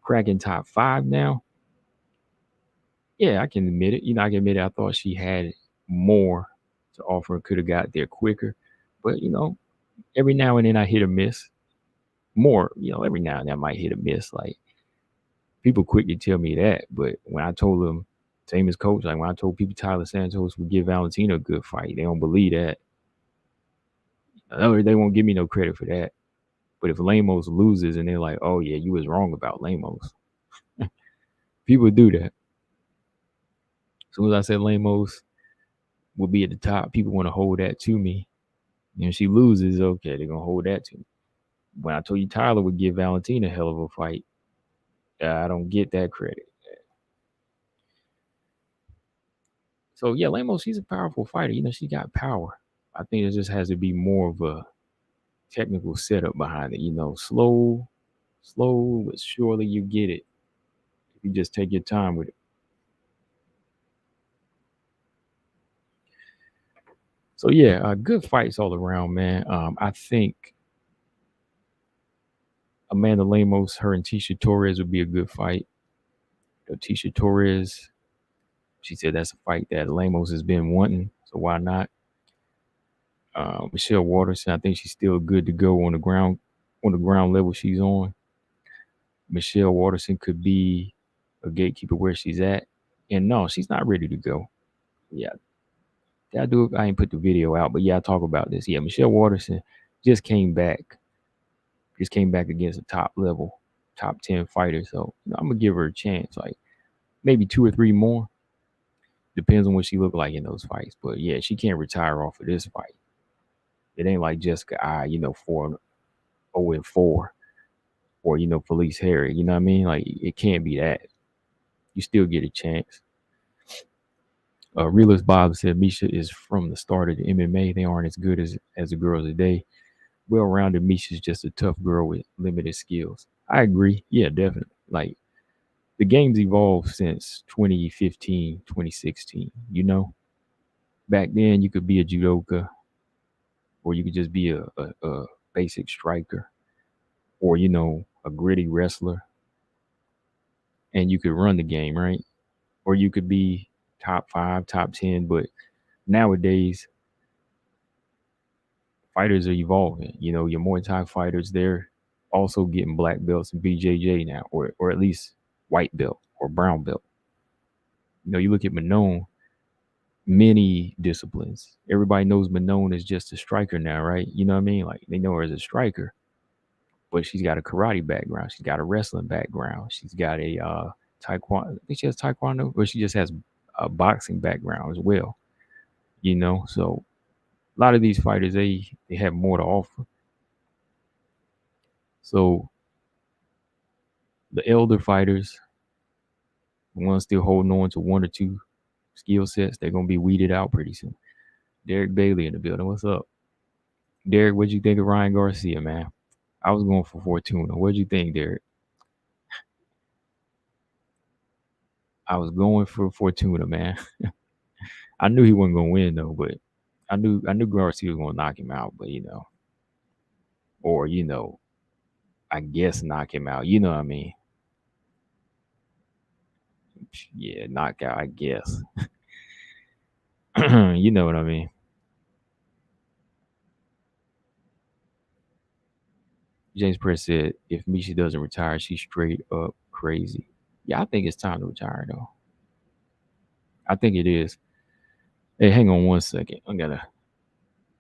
cracking top 5 now, yeah, I can admit it. I can admit it. I thought she had more to offer and could have got there quicker. But, every now and then I hit or miss. More, every now and then I might hit or miss. Like, people quickly tell me that. But when I told them, same as coach, like when I told people Tyler Santos would give Valentina a good fight, they don't believe that. They won't give me no credit for that. But if Lemos loses and they're like, oh, yeah, you was wrong about Lemos. People do that. As soon as I said Lemos will be at the top, people want to hold that to me. And if she loses, okay, they're going to hold that to me. When I told you Tyler would give Valentina a hell of a fight, I don't get that credit. So, yeah, Lemos, she's a powerful fighter. She got power. I think it just has to be more of a technical setup behind it. Slow, but surely you get it. If you just take your time with it. So, yeah, good fights all around, man. I think Amanda Lemos, her and Tisha Torres would be a good fight. Tisha Torres, she said that's a fight that Lemos has been wanting, so why not? Michelle Waterson, I think she's still good to go on the ground level she's on. Michelle Waterson could be a gatekeeper where she's at. And no, she's not ready to go. Yeah. I ain't put the video out, but yeah, I talk about this. Yeah, Michelle Waterson just came back against a top 10 fighter. So I'm gonna give her a chance. Like maybe 2 or 3 more. Depends on what she look like in those fights. But yeah, she can't retire off of this fight. It ain't like Jessica 4-0-4, or Felice Harry. You know what I mean? Like it can't be that. You still get a chance. Realist Bob said Miesha is from the start of the MMA. They aren't as good as the girls today. Well-rounded Miesha's just a tough girl with limited skills. I agree. Yeah, definitely. Like the game's evolved since 2015, 2016. Back then you could be a judoka, or you could just be a basic striker, or a gritty wrestler, and you could run the game, right? Or you could be top 5, top 10. But nowadays, fighters are evolving. Your Muay Thai fighters, they're also getting black belts and BJJ now, or at least white belt or brown belt. You look at Manon, many disciplines. Everybody knows Manon is just a striker now, right? You know what I mean? Like they know her as a striker, but she's got a karate background. She's got a wrestling background. She's got a taekwondo. I think she has taekwondo, or she just has a boxing background as well. So a lot of these fighters, they have more to offer. So the elder fighters, the ones still holding on to 1 or 2 skill sets, they're gonna be weeded out pretty soon. Derek Bailey in the building. What's up, Derek? What'd you think of Ryan Garcia, man? I was going for Fortuna. What'd you think, Derek? I was going for Fortuna, man. I knew he wasn't gonna win though, but I knew Garcia was gonna knock him out, but or I guess knock him out. You know what I mean? Yeah, knockout, I guess. You know what I mean? James Press said, if Miesha doesn't retire, she's straight up crazy. Yeah, I think it's time to retire, though. I think it is. Hey, hang on 1 second. I gotta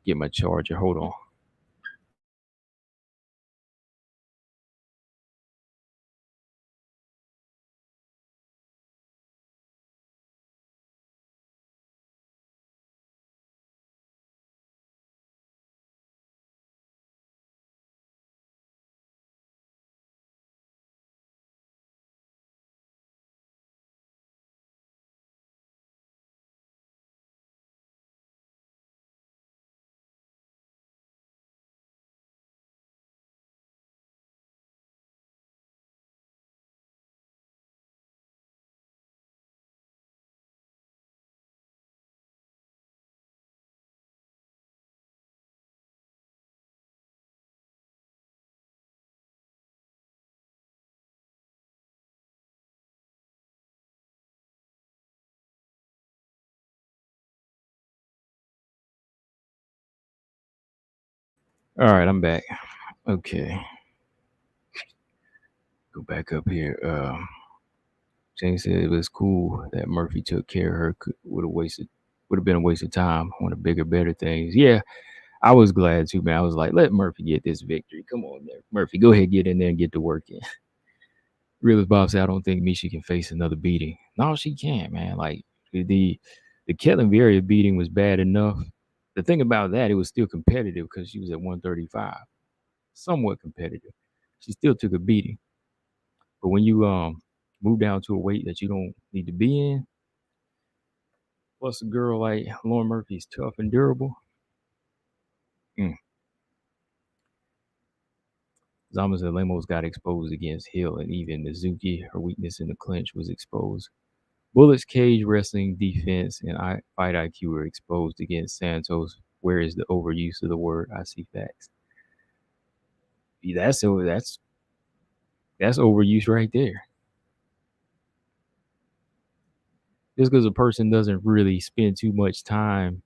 get my charger. Hold on. All right, I'm back. Okay, go back up here. Jane said it was cool that Murphy took care of her. Would have been a waste of time on the bigger, better things. Yeah, I was glad too, man. I was like, let Murphy get this victory. Come on, there, Murphy, go ahead, get in there and get to work in. Real as Bob said, I don't think Miesha can face another beating. No, she can't, man. Like the Kellen Vera beating was bad enough. The thing about that, it was still competitive because she was at 135, somewhat competitive. She still took a beating. But when you move down to a weight that you don't need to be in, plus a girl like Lauren Murphy is tough and durable. Zama said Lemos got exposed against Hill, and even Mizuki, her weakness in the clinch was exposed. Bullett's cage wrestling defense and fight IQ were exposed against Santos. Where is the overuse of the word? I see facts. That's overuse right there. Just because a person doesn't really spend too much time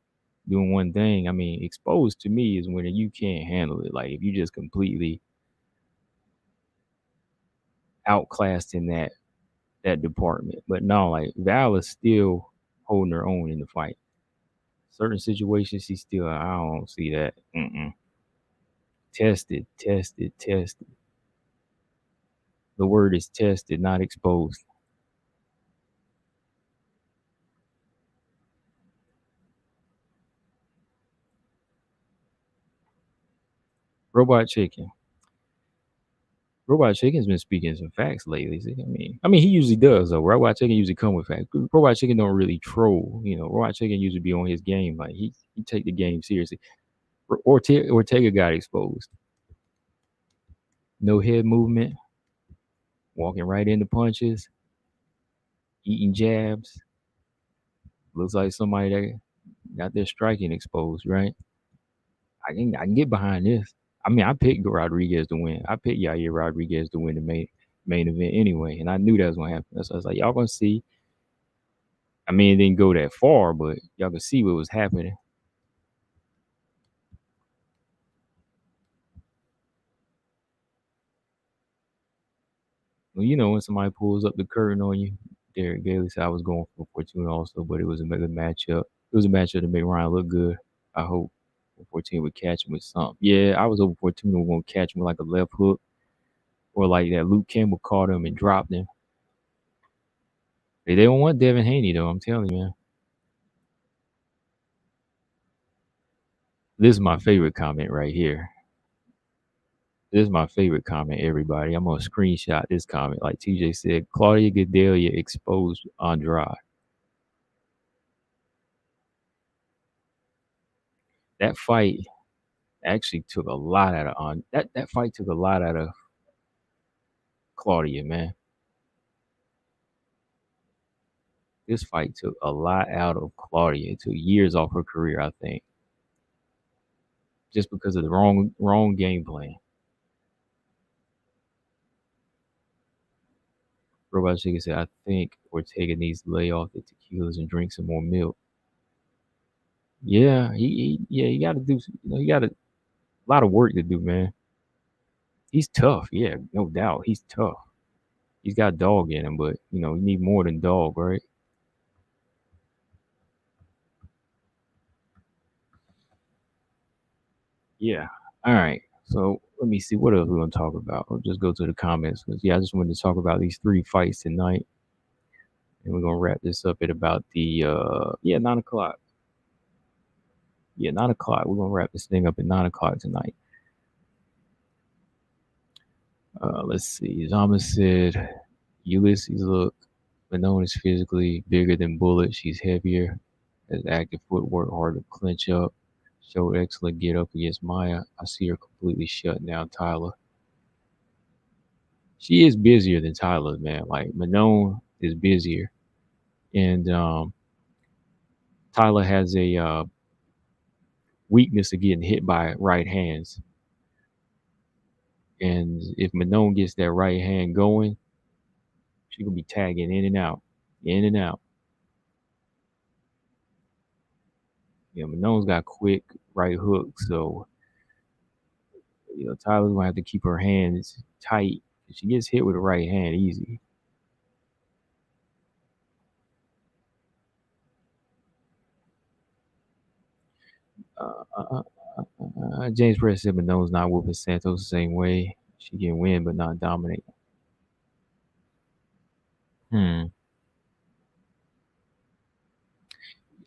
doing one thing, I mean, exposed to me is when you can't handle it. Like if you just completely outclassed in that department. But no, like Val is still holding her own in the fight. Certain situations, she's still. I don't see that. Tested, tested, tested. The word is tested, not exposed. Robot Chicken. Robot Chicken's been speaking some facts lately. See, I mean, he usually does though. Robot Chicken usually come with facts. Robot Chicken don't really troll. Robot Chicken usually be on his game. Like he take the game seriously. Ortega got exposed. No head movement, walking right into punches, eating jabs. Looks like somebody that got their striking exposed, right? I can get behind this. I mean, I picked Rodriguez to win. I picked Yair Rodriguez to win the main event anyway, and I knew that was gonna happen. So I was like, y'all gonna see. I mean, it didn't go that far, but y'all could see what was happening. Well, when somebody pulls up the curtain on you, Derek Gailey said I was going for Fortuna also, but it was a good matchup. It was a matchup to make Ryan look good. I hope Fortuna would catch him with something. Yeah, I was hoping Fortuna was gonna catch him with like a left hook or like that Luke Campbell caught him and dropped him. They don't want Devin Haney though. I'm telling you, man. This is my favorite comment right here. This is my favorite comment, everybody. I'm gonna screenshot this comment. Like TJ said, Claudia Gadelia exposed Andrade. That fight actually took a lot out of that fight took a lot out of Claudia, man. This fight took a lot out of Claudia. It took years off her career, I think. Just because of the wrong game plan. Robot Chicken said, I think Ortega needs to lay off the tequilas and drink some more milk. Yeah, he got to do. He got a lot of work to do, man. He's tough, yeah, no doubt. He's tough. He's got dog in him, but you need more than dog, right? Yeah. All right. So let me see what else we're gonna talk about. I'll just go to the comments because I just wanted to talk about these three fights tonight, and we're gonna wrap this up at about the 9 o'clock. Yeah, 9 o'clock. We're gonna wrap this thing up at 9 o'clock tonight. Let's see. Zama said Ulysses look, but known is physically bigger than Bullet. She's heavier, has active footwork, hard to clinch up. Showed excellent get up against Maya. I see her completely shut down Tyler. She is busier than Tyler, man. Like Manon is busier, and Tyler has a weakness of getting hit by right hands. And if Manon gets that right hand going, she gonna be tagging in and out, in and out. Manon's got quick right hooks, so Tyler's gonna have to keep her hands tight. If she gets hit with the right hand, easy. James Press said Manone's not whooping Santos the same way. She can win, but not dominate.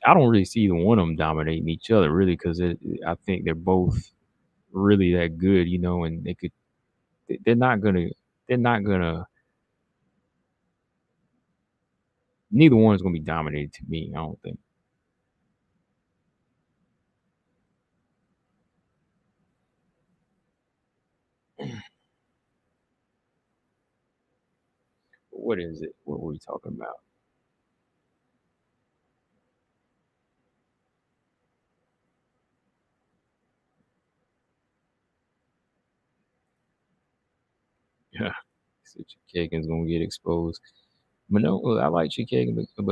I don't really see either one of them dominating each other, really, because I think they're both really that good, and they could. They're not gonna. They're not gonna. Neither one is gonna be dominated to me. I don't think. What is it? What were we talking about? Yeah, so Chikagan's gonna get exposed. Manone, well, I like Chikagan, but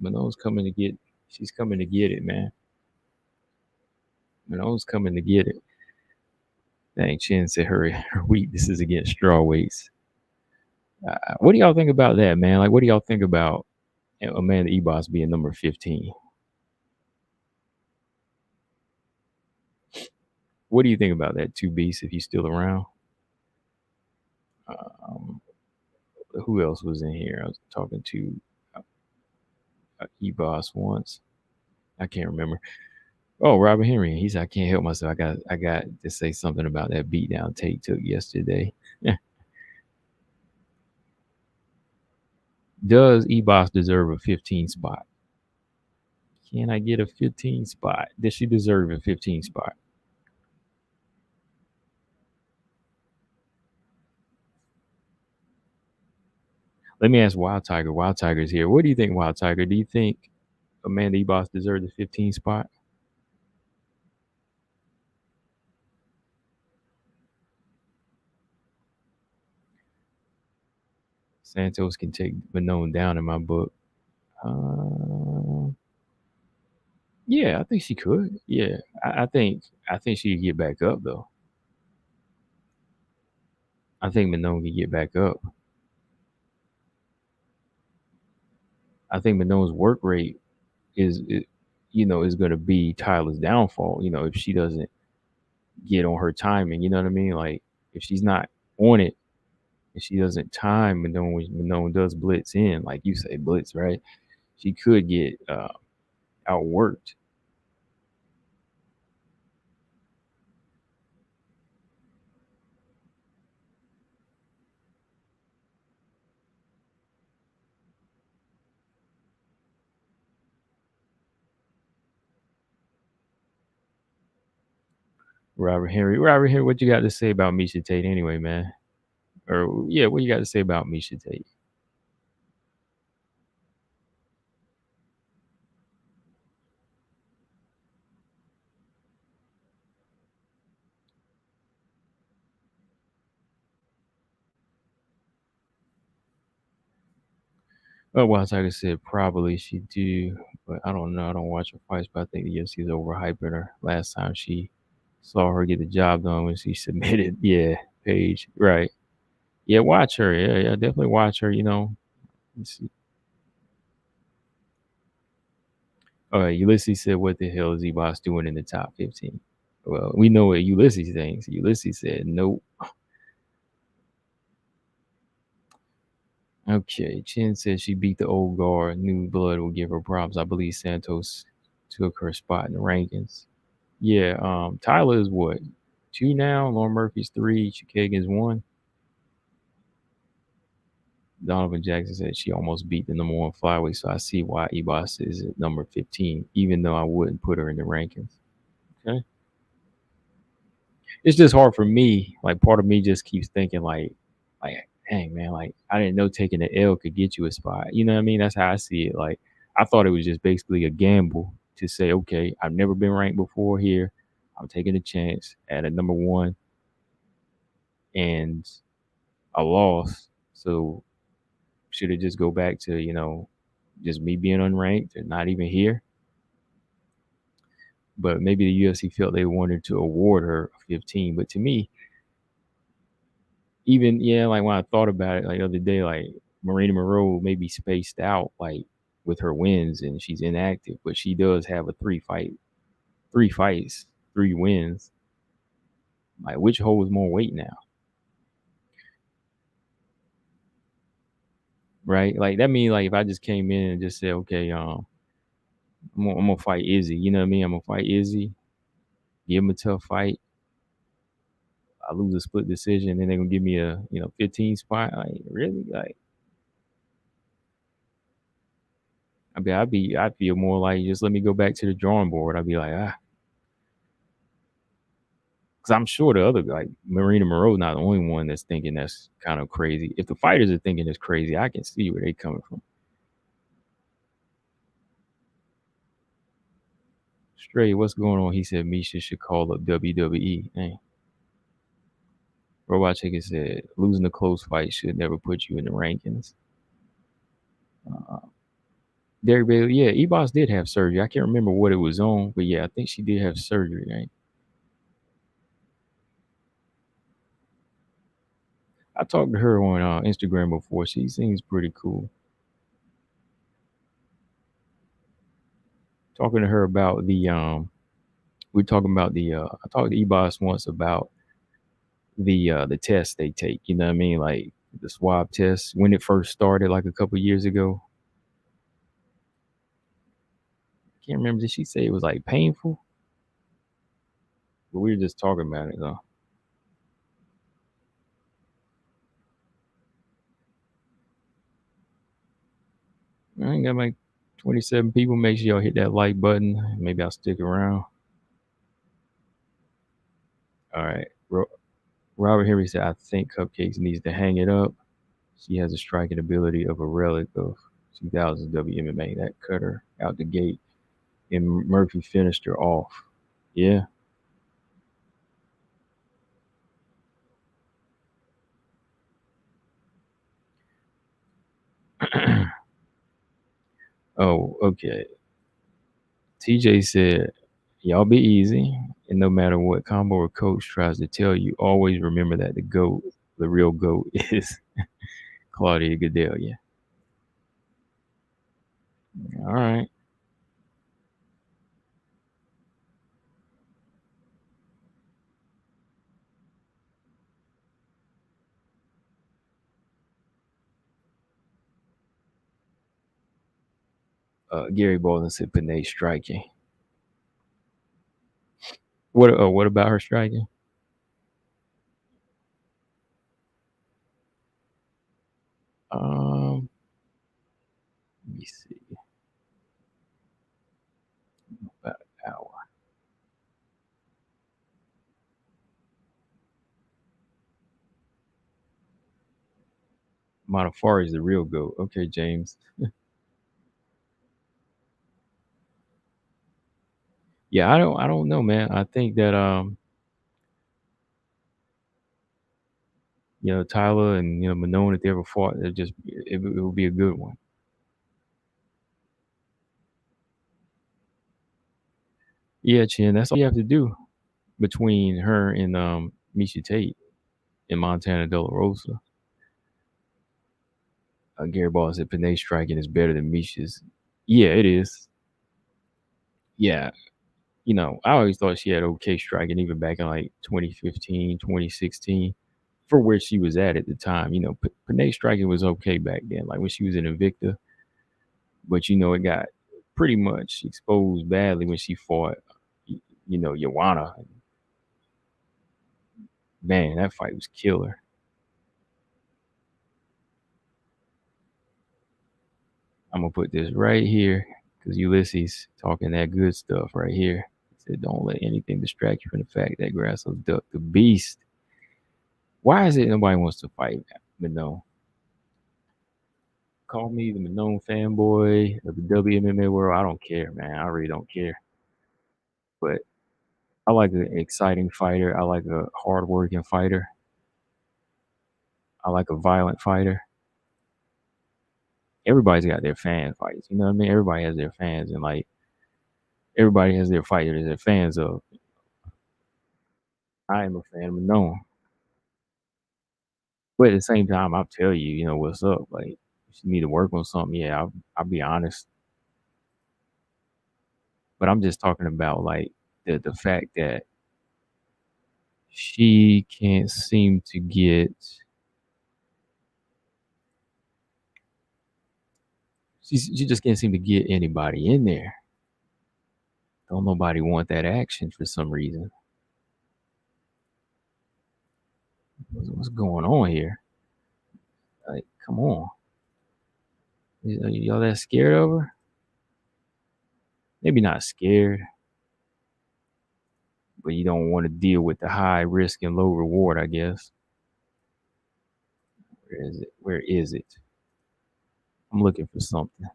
Manone's coming to get. She's coming to get it, man. Manone's coming to get it. Dang, Chin said her weakness is against straw weights. What do y'all think about that, man? Like, what do y'all think about Amanda Ebos being number 15? What do you think about that, Two Beasts, if he's still around? Um, who else was in here? I was talking to Ebos once. I can't remember. Oh, Robert Henry. He said, I can't help myself. I got to say something about that beatdown Tate took yesterday. Does Ebos deserve a 15 spot? Can I get a 15 spot? Does she deserve a 15 spot? Let me ask Wild Tiger. Wild Tiger's here. What do you think, Wild Tiger? Do you think Amanda Ebos deserved the 15 spot? Santos can take Manone down in my book. Yeah, I think she could. Yeah, I think she could get back up though. I think Manone can get back up. I think Manone's work rate is going to be Tyler's downfall. If she doesn't get on her timing, you know what I mean? Like if she's not on it, if she doesn't time Manone when Manone does blitz in, like you say, blitz, right? She could get outworked. Robert Henry, what you got to say about Miesha Tate anyway, man? Or yeah, what you got to say about Miesha Tate? Oh, well, Tiger said probably she do, but I don't know. I don't watch her fights, but I think the UFC is overhyping her. Last time she saw her get the job done when she submitted, yeah, Paige, right? Yeah, watch her. Yeah, definitely watch her. Ulysses said, "What the hell is E-Boss doing in the top 15?" Well, we know what Ulysses thinks. Ulysses said, "Nope." Okay, Chin said she beat the old guard. New blood will give her problems. I believe Santos took her spot in the rankings. Yeah, Tyler is what? 2 now, Lauren Murphy's 3, Chikagan's 1. Donovan Jackson said she almost beat the number 1 flyweight, so I see why Ebos is at number 15, even though I wouldn't put her in the rankings. Okay. It's just hard for me. Like part of me just keeps thinking like, dang man, like I didn't know taking the L could get you a spot. You know what I mean? That's how I see it. Like I thought it was just basically a gamble to say, okay, I've never been ranked before here. I'm taking a chance at a number 1 and a loss. So should it just go back to, just me being unranked and not even here? but maybe the UFC felt they wanted to award her 15. But to me, even like when I thought about it, like the other day, like Marina Moreau may be spaced out, like with her wins, and she's inactive, but she does have a three fights, 3 wins. Like, which holds more weight now, right? Like that means like if I just came in and just said, okay, I'm gonna fight Izzy. You know what I mean? I'm gonna fight Izzy, give him a tough fight. I lose a split decision, and then they're gonna give me a 15 spot. Like really? Like I'd feel more like just let me go back to the drawing board. I'd be like, because I'm sure the other like Marina Moreau's not the only one that's thinking that's kind of crazy. If the fighters are thinking it's crazy, I can see where they coming from. Straight, what's going on? He said Miesha should call up WWE. Dang. Robot Chicken said losing a close fight should never put you in the rankings. Derek Bailey, yeah, Ebos did have surgery. I can't remember what it was on, but yeah, I think she did have surgery, right? I talked to her on Instagram before. She seems pretty cool. Talking to her about we're talking about I talked to Ebos once about the test they take. You know what I mean? Like the swab test when it first started, like a couple years ago. Can't remember. Did she say it was like painful? But we were just talking about it though. I ain't got like 27 people. Make sure y'all hit that like button. Maybe I'll stick around. All right. Robert Henry said, I think Cupcakes needs to hang it up. She has a striking ability of a relic of 2000s WMMA. That cut her out the gate. And Murphy finished her off. Yeah. Oh, okay. TJ said, y'all be easy. And no matter what combo or coach tries to tell you, always remember that the real GOAT is Claudia Gadelha. Yeah. All right. Gary Bolden said Panay striking. What about her striking? Let me see. About an hour. Montefari is the real GOAT. Okay, James. Yeah, I don't know, man. I think that Tyler and Manon, if they ever fought, it would be a good one. Yeah, Chin, that's all you have to do between her and Miesha Tate and Montana De La Rosa. Gary Ball said Panay striking is better than Miesha's. Yeah, it is. Yeah. I always thought she had okay striking even back in like 2015, 2016 for where she was at the time. Panay striking was okay back then, like when she was in Invicta. But, it got pretty much exposed badly when she fought, Joanna. Man, that fight was killer. I'm going to put this right here because Ulysses talking that good stuff right here. He said, don't let anything distract you from the fact that Grasso's ducked the beast. Why is it nobody wants to fight Manon? Call me the Manon fanboy of the WMMA world. I don't care, man. I really don't care. But I like an exciting fighter. I like a hardworking fighter. I like a violent fighter. Everybody's got their fan fights. You know what I mean? Everybody has their fans. And like, Everybody has their fighters they're fans of. I am a fan of Manon. But at the same time, I'll tell you, what's up. Like, if you need to work on something, yeah, I'll be honest. But I'm just talking about like the fact that she can't seem to get she just can't seem to get anybody in there. Don't nobody want that action for some reason. What's going on here? Like, come on. Are y'all that scared of her? Maybe not scared, but you don't want to deal with the high risk and low reward, I guess. Where is it? Where is it? I'm looking for something.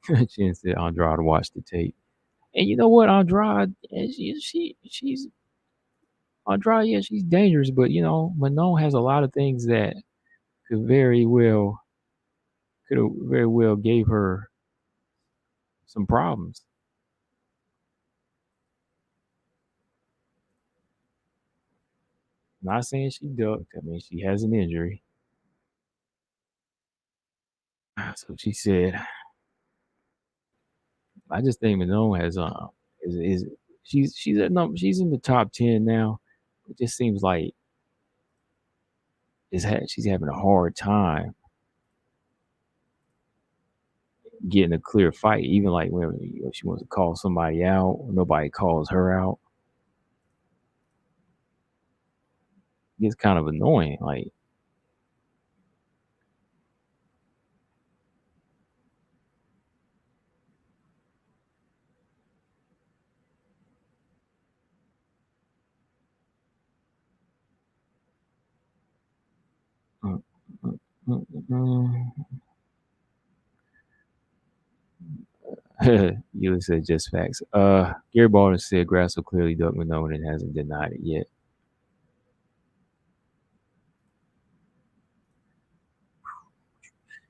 Jen said Andrade watched the tape. And you know what, Andrade, she's Andrade, yeah, she's dangerous, but Manon has a lot of things that could have very well gave her some problems. Not saying she ducked. I mean, she has an injury. So she said, I just think Manon has is she's at number she's in the top 10 now. It just seems like she's having a hard time getting a clear fight. Even like when she wants to call somebody out, nobody calls her out. It gets kind of annoying. Like, you said just facts. Gary Baldwin said Grasso clearly ducked Manon and hasn't denied it yet.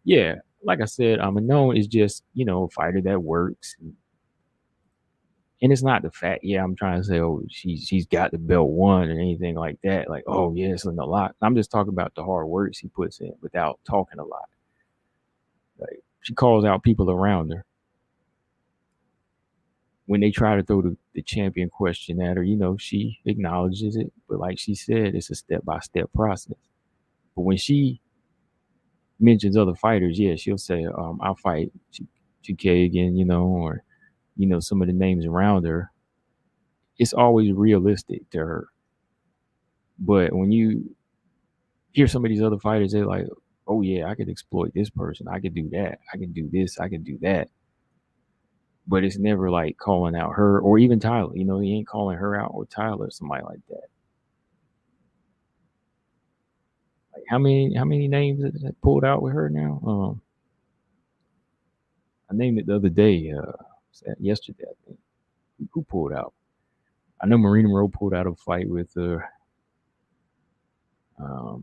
Yeah, like I said, Manon is just a fighter that works, and it's not the fact. Yeah, I'm trying to say, oh, she's got the belt won or anything like that. Like, oh yeah, it's in a lot. I'm just talking about the hard work she puts in without talking a lot. Like, she calls out people around her. When they try to throw the champion question at her, she acknowledges it. But like she said, it's a step-by-step process. But when she mentions other fighters, yeah, she'll say, I'll fight Ducote again, or, some of the names around her. It's always realistic to her. But when you hear some of these other fighters, they're like, oh, yeah, I could exploit this person. I could do that. I can do this. I can do that. But it's never like calling out her or even Tyler. He ain't calling her out or Tyler or somebody like that. Like how many names that pulled out with her now? I named it the other day. Yesterday, I think. Who pulled out? I know Marina Monroe pulled out a fight with her.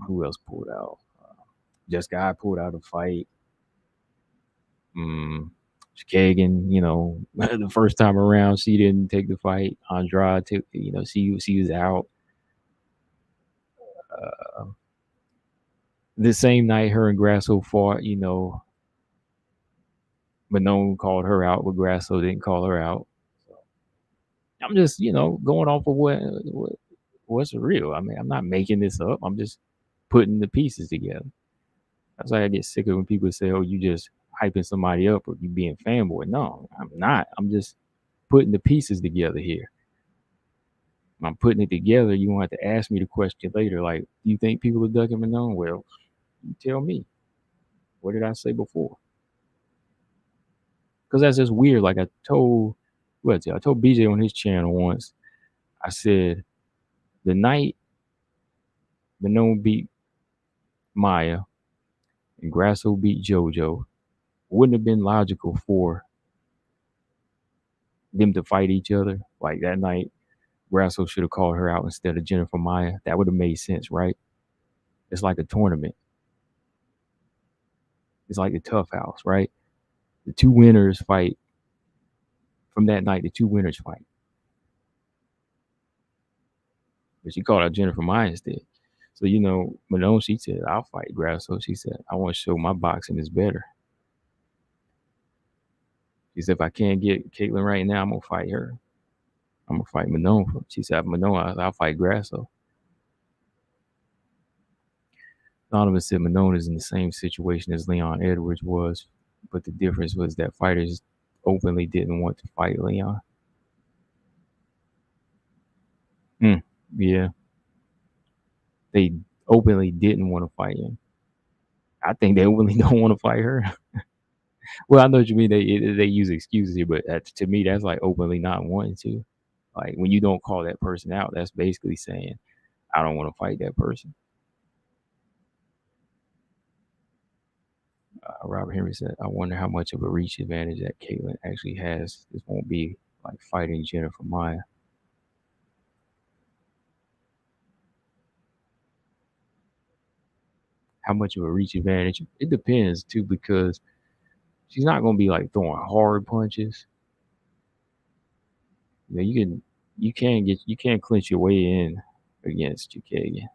Who else pulled out? Jessica I pulled out a fight. Kagan, the first time around, she didn't take the fight. Andrade took, she was out. The same night her and Grasso fought, Manon called her out, but Grasso didn't call her out. So I'm just, going off of what's real. I mean, I'm not making this up. I'm just putting the pieces together. That's why I get sick of when people say, "Oh, you just hyping somebody up or you being fanboy." No, I'm not. I'm just putting the pieces together here. I'm putting it together. You won't have to ask me the question later. Like, do you think people are ducking Manon? Well, you tell me. What did I say before? Because that's just weird. Like I told BJ on his channel once. I said the night Manon beat Maya and Grasso beat JoJo, wouldn't have been logical for them to fight each other. Like that night, Grasso should have called her out instead of Jennifer Maya. That would have made sense, right? It's like a tournament. It's like the Tough House, right? The two winners fight from that night, the 2 winners fight. But she called out Jennifer Maia instead. So, Manon, she said, I'll fight Grasso. She said, I want to show my boxing is better. She said, if I can't get Caitlin right now, I'm going to fight her. I'm going to fight Manon. She said, Manon, I'll fight Grasso. Donovan said Manon is in the same situation as Leon Edwards was, but the difference was that fighters openly didn't want to fight Leon. Yeah. They openly didn't want to fight him. I think they openly don't want to fight her. Well, I know what you mean. They use excuses here, but to me, that's like openly not wanting to. Like when you don't call that person out, that's basically saying, I don't want to fight that person. Robert Henry said, I wonder how much of a reach advantage that Caitlin actually has. This won't be like fighting Jennifer Maia. How much of a reach advantage? It depends too, because she's not going to be like throwing hard punches. You can't clinch your way in against Chikagian.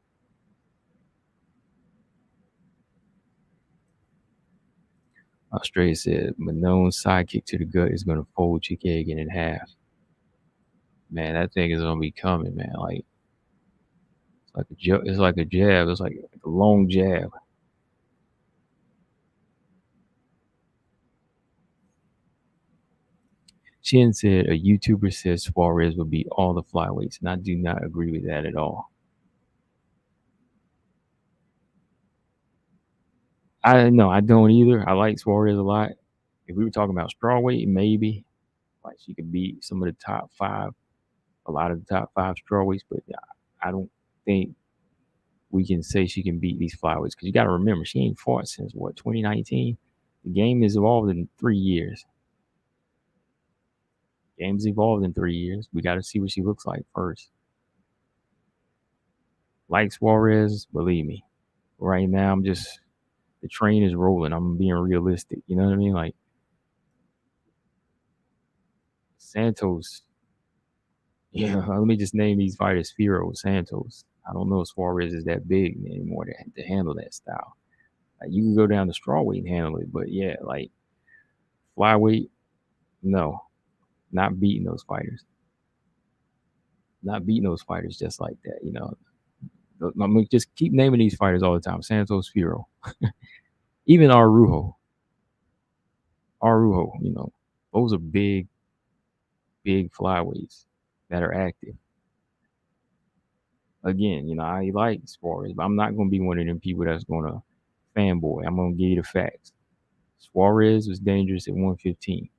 Australia said Manon's sidekick to the gut is going to fold Chikagian in half. Man, that thing is going to be coming, man. Like it's like a jab. It's like a long jab. Chin said a YouTuber says Suarez will beat all the flyweights, and I do not agree with that at all. I don't either. I like Suarez a lot. If we were talking about strawweight, maybe like she could beat some of the top 5, a lot of the top 5 strawweights, but I don't think we can say she can beat these flyweights, because you got to remember she ain't fought since 2019. The game has evolved in 3 years. Game's evolved in 3 years. We got to see what she looks like first. Like Suarez, believe me, right now the train is rolling. I'm being realistic. You know what I mean? Like Santos. Yeah, let me just name these fighters: Firo, Santos. I don't know if Suarez is that big anymore to handle that style. Like, you can go down to strawweight and handle it, but yeah, like flyweight, no, not beating those fighters. Not beating those fighters just like that. I'm gonna just keep naming these fighters all the time: Santos, Firo, even Arujo. Those are big flyweights that are active. Again, I like Suarez, but I'm not going to be one of them people that's going to fanboy. I'm going to give you the facts. Suarez was dangerous at 115.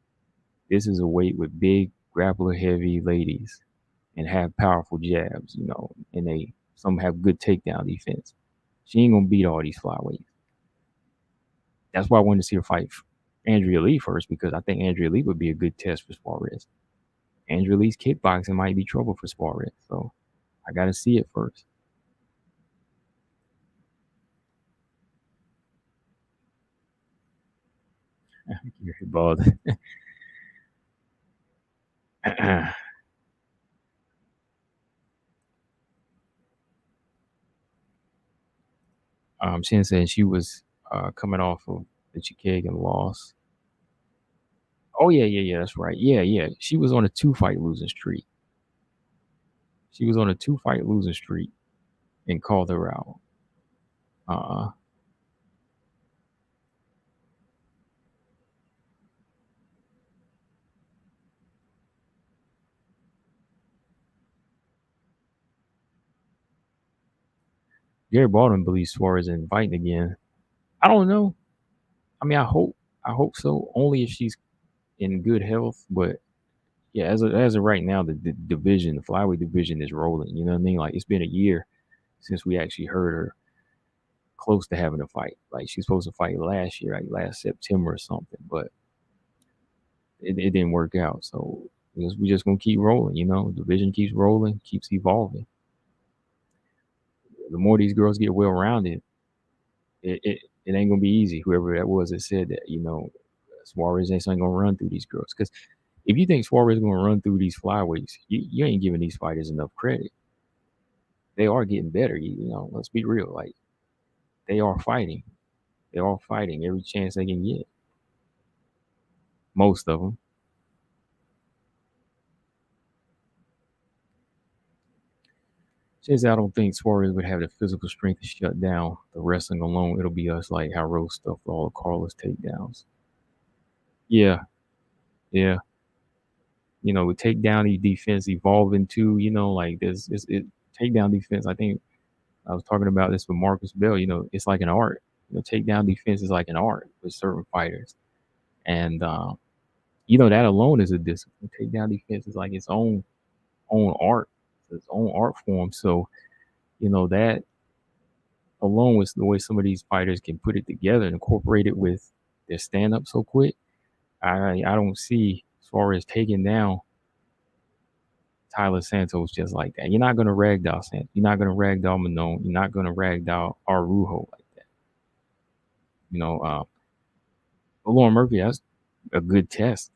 This is a weight with big, grappler-heavy ladies and have powerful jabs, and some have good takedown defense. She ain't going to beat all these flyweights. That's why I wanted to see her fight Andrea Lee first, because I think Andrea Lee would be a good test for Suarez. Andrea Lee's kickboxing might be trouble for Suarez, so I got to see it first. You're bald. Shin said she was coming off of the Chikagian loss. Oh yeah, that's right. Yeah. She was on a 2-fight losing streak. She was on a 2-fight losing streak and called her out. Gary Baldwin believes Suarez is fighting again. I don't know. I mean, I hope so. Only if she's in good health. But yeah, as of right now, the division, the flyweight division, is rolling. You know what I mean? Like, it's been a year since we actually heard her close to having a fight. Like, she's supposed to fight last year, like last September or something, but it didn't work out. So we just gonna keep rolling. Division keeps rolling, keeps evolving. The more these girls get well rounded, it ain't gonna be easy. Whoever that was that said that, Suarez ain't gonna run through these girls, because If you think Suarez is going to run through these flyweights, you ain't giving these fighters enough credit. They are getting better. You know, let's be real. Like, they are fighting. They're all fighting every chance they can get. Most of them. Since I don't think Suarez would have the physical strength to shut down the wrestling alone, it'll be us like how Rose stuffed all of Carlos takedowns. Yeah, yeah. You know, with takedown defense evolving too, you know, like this takedown defense, I think I was talking about this with Marcus Bell, you know, it's like an art. You know, takedown defense is like an art with certain fighters. And you know, that alone is a discipline. Takedown defense is like its own art, its own art form. So, you know, that alone with the way some of these fighters can put it together and incorporate it with their stand up so quick. I don't see Suarez taking down Tyler Santos just like that. You're not gonna ragdoll Santos. You're not gonna ragdoll Manon. You're not gonna ragdoll Arujo like that. You know, Lauren Murphy, that's a good test.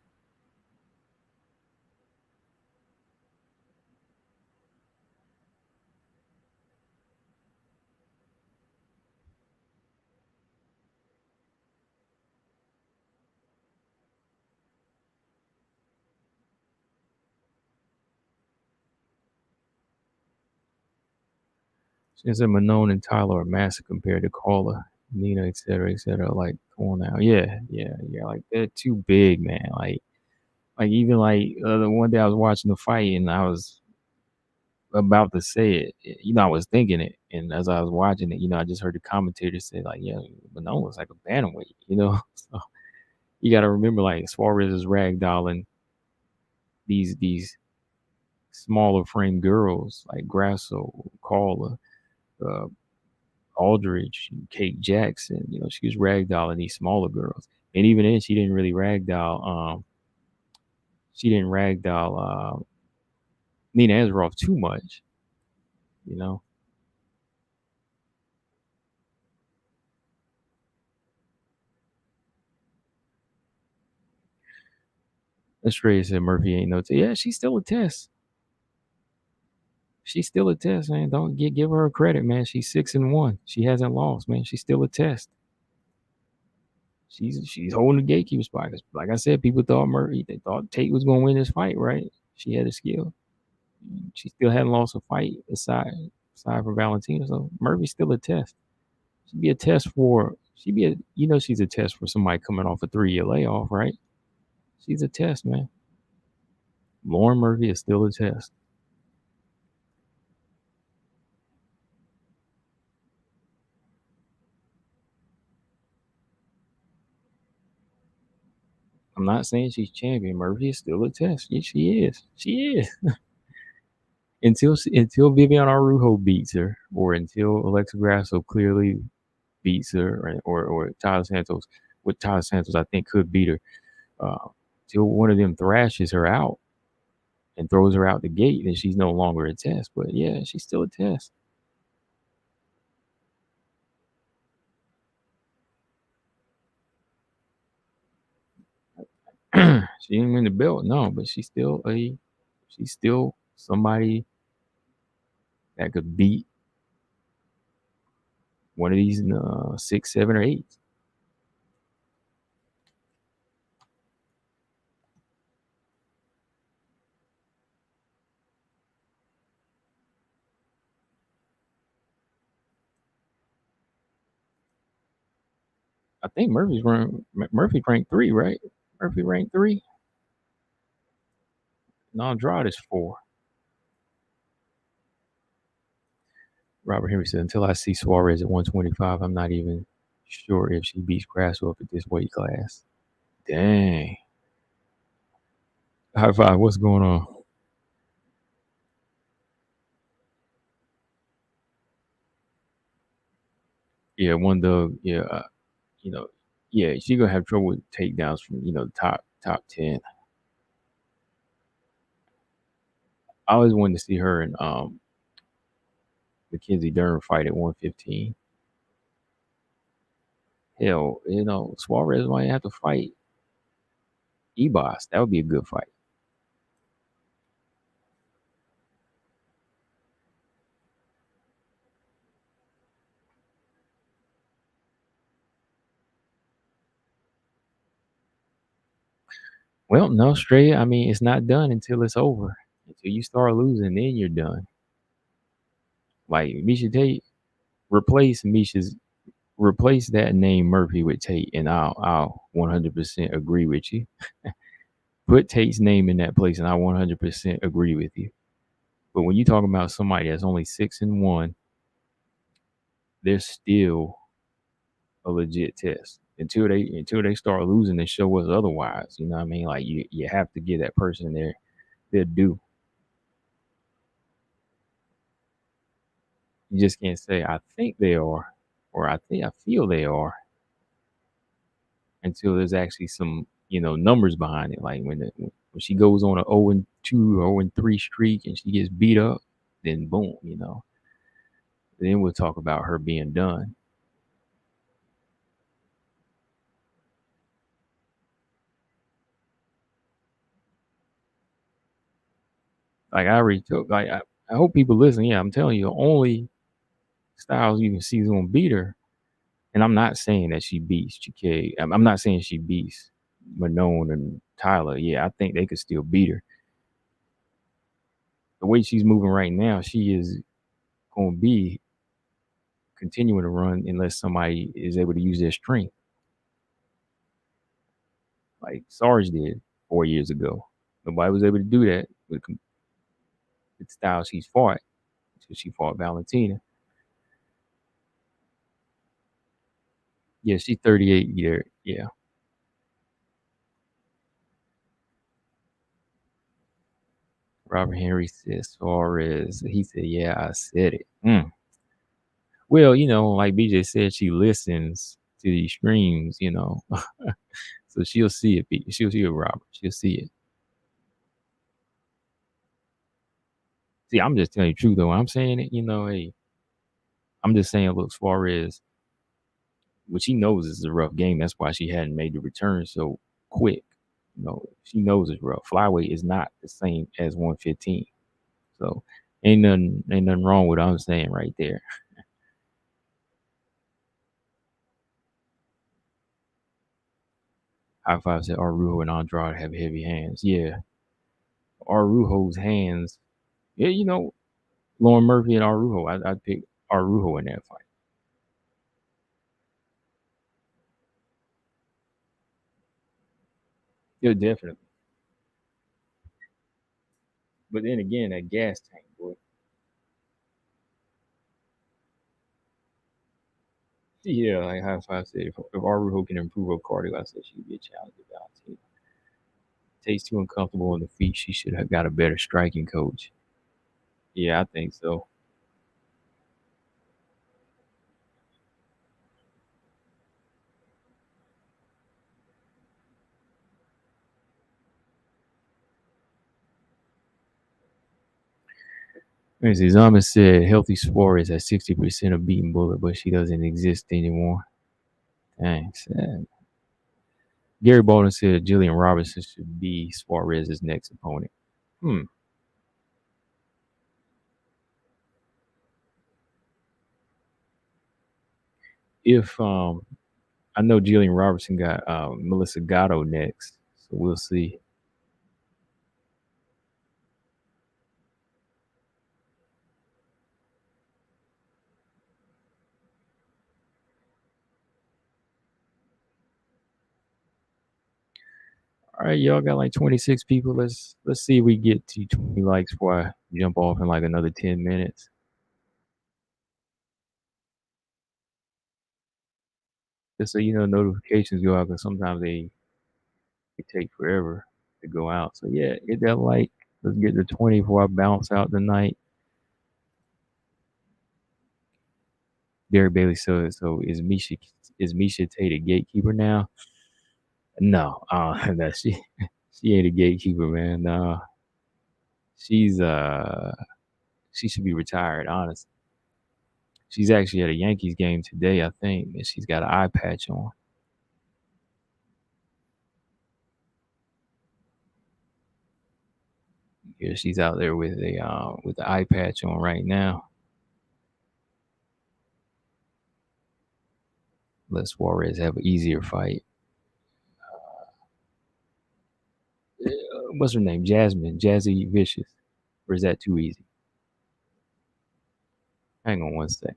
Since Manon and Tyler are massive compared to Carla, Nina, et cetera, et cetera. Like, come on now. Yeah, yeah, yeah. Like, they're too big, man. Like even like the one day I was watching the fight and I was about to say it, you know, I was thinking it, and as I was watching it, you know, I just heard the commentator say like, "Yeah, Manon was like a bantamweight," you know. So you got to remember, like Suarez is ragdolling these smaller frame girls like Grasso, Carla, uh, Aldridge, Kate Jackson. You know, she was ragdolling these smaller girls, and even then, she didn't really ragdoll. She didn't ragdoll Nina Azarov too much, you know. Estrella said Murphy ain't no. Yeah, she's still a test. She's still a test, man. Don't give her credit, man. She's 6-1. She hasn't lost, man. She's still a test. She's holding the gatekeeper spot. 'Cause like I said, people thought Murphy. They thought Tate was going to win this fight, right? She had a skill. She still hadn't lost a fight aside from Valentina. So Murphy's still a test. She'd be a test for. She'd be a. You know, she's a test for somebody coming off a 3-year layoff, right? She's a test, man. Lauren Murphy is still a test. I'm not saying she's champion. Murphy is still a test. Yeah, she is. She is. Until Vivian Arujo beats her, or until Alexa Grasso clearly beats her, or Tyler Santos. With Tyler Santos, I think could beat her. Till one of them thrashes her out and throws her out the gate, then she's no longer a test. But yeah, she's still a test. She didn't win the belt, no, but she's still somebody that could beat one of these 6, 7, or 8. I think Murphy ranked 3, right? Murphy ranked 3. No, Andrade is 4. Robert Henry said, until I see Suarez at 125, I'm not even sure if she beats Grasso up at this weight class. Dang. High five. What's going on? Yeah, one dog. Yeah, you know, yeah, she gonna have trouble with takedowns from top 10. I always wanted to see her and Mackenzie Dern fight at 115. Hell, Suarez might have to fight Ebos. That would be a good fight. Well, no, straight. I mean, it's not done until it's over. Until you start losing, then you're done. Like Miesha Tate, replace Miesha's replace that name Murphy with Tate, and I'll 100% agree with you. Put Tate's name in that place, and I 100% agree with you. But when you talk about somebody that's only 6-1, they're still a legit test until they start losing and show us otherwise. You know what I mean? Like you have to give that person their due. You just can't say I think they are or I feel they are until there's actually some numbers behind it. Like when she goes on a 0-2 or 0-3 streak and she gets beat up, then boom, then we'll talk about her being done. Like I already took. Like I hope people listen. Yeah, I'm telling you, only Styles you can see is gonna beat her. And I'm not saying that she beats GK. I'm not saying she beats Manon and Tyler. Yeah, I think they could still beat her. The way she's moving right now, she is going to be continuing to run unless somebody is able to use their strength, like Sarge did 4 years ago. Nobody was able to do that with the style she's fought until she fought Valentina. Yeah, she's 38 year. Yeah. Robert Henry says Suarez. He said, "Yeah, I said it." Well, like BJ said, she listens to these streams, so she'll see it. She'll see it, Robert. She'll see it. See, I'm just telling you the truth, though. When I'm saying it, hey, I'm just saying, look, Suarez, what she knows is a rough game. That's why she hadn't made the return so quick. She knows it's rough. Flyweight is not the same as 115. So ain't nothing wrong with what I'm saying right there. High Five said Arujo and Andrade have heavy hands. Yeah. Arujo's hands. Yeah, Lauren Murphy and Arujo. I'd pick Arujo in that fight. Yeah, definitely. But then again, that gas tank, boy. Yeah, like High Five said, if Arujo can improve her cardio, I said she'd be a challenger Valentina. Tastes too uncomfortable on the feet. She should have got a better striking coach. Yeah, I think so. Let me see. Zama said healthy Suarez at 60% of beating Bullet, but she doesn't exist anymore. Dang, sad. Gary Bolden said Jillian Robinson should be Suarez's next opponent. Hmm. If I know Jillian Robertson got Melissa Gatto next, so we'll see. All right, y'all got like 26 people. Let's see if we get to 20 likes before I jump off in like another 10 minutes. Just so you know, notifications go out because sometimes they take forever to go out. So yeah, hit that like. Let's get to 20 before I bounce out tonight. Derek Bailey said, so is Miesha Tate a gatekeeper now? No, no, she ain't a gatekeeper, man. No, she's she should be retired, honestly. She's actually at a Yankees game today, I think, and she's got an eye patch on. Yeah, she's out there with the eye patch on right now. Let Suarez have an easier fight. what's her name? Jasmine, Jazzy Vicious. Or is that too easy? Hang on one sec.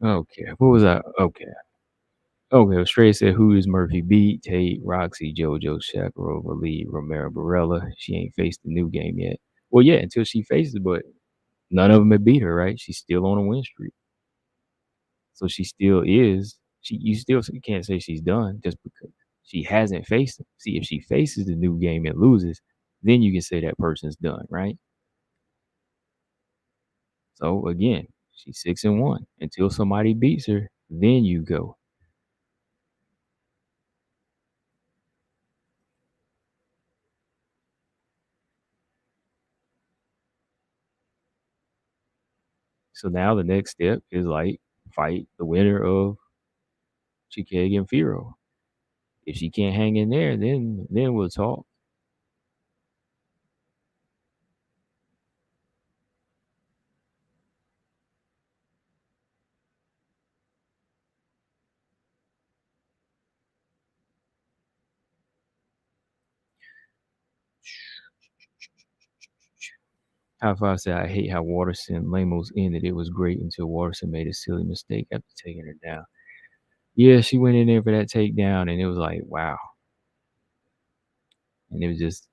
Okay, what was I? Okay. Okay, Australia said, who does Murphy beat? Tate, Roxy, JoJo, Shakarova, Lee, Romero, Barella. She ain't faced the new game yet. Well, yeah, until she faces, but none of them have beat her, right? She's still on a win streak. So she still is. You still can't say she's done just because she hasn't faced them. See, if she faces the new game and loses, then you can say that person's done, right? So again, she's 6-1. Until somebody beats her, then you go. So now the next step is like fight the winner of Chikeg and Firo. If she can't hang in there, then we'll talk. High Five said, I hate how Waterson Lemos ended. It was great until Waterson made a silly mistake after taking her down. Yeah, she went in there for that takedown, and it was like, wow. And it was just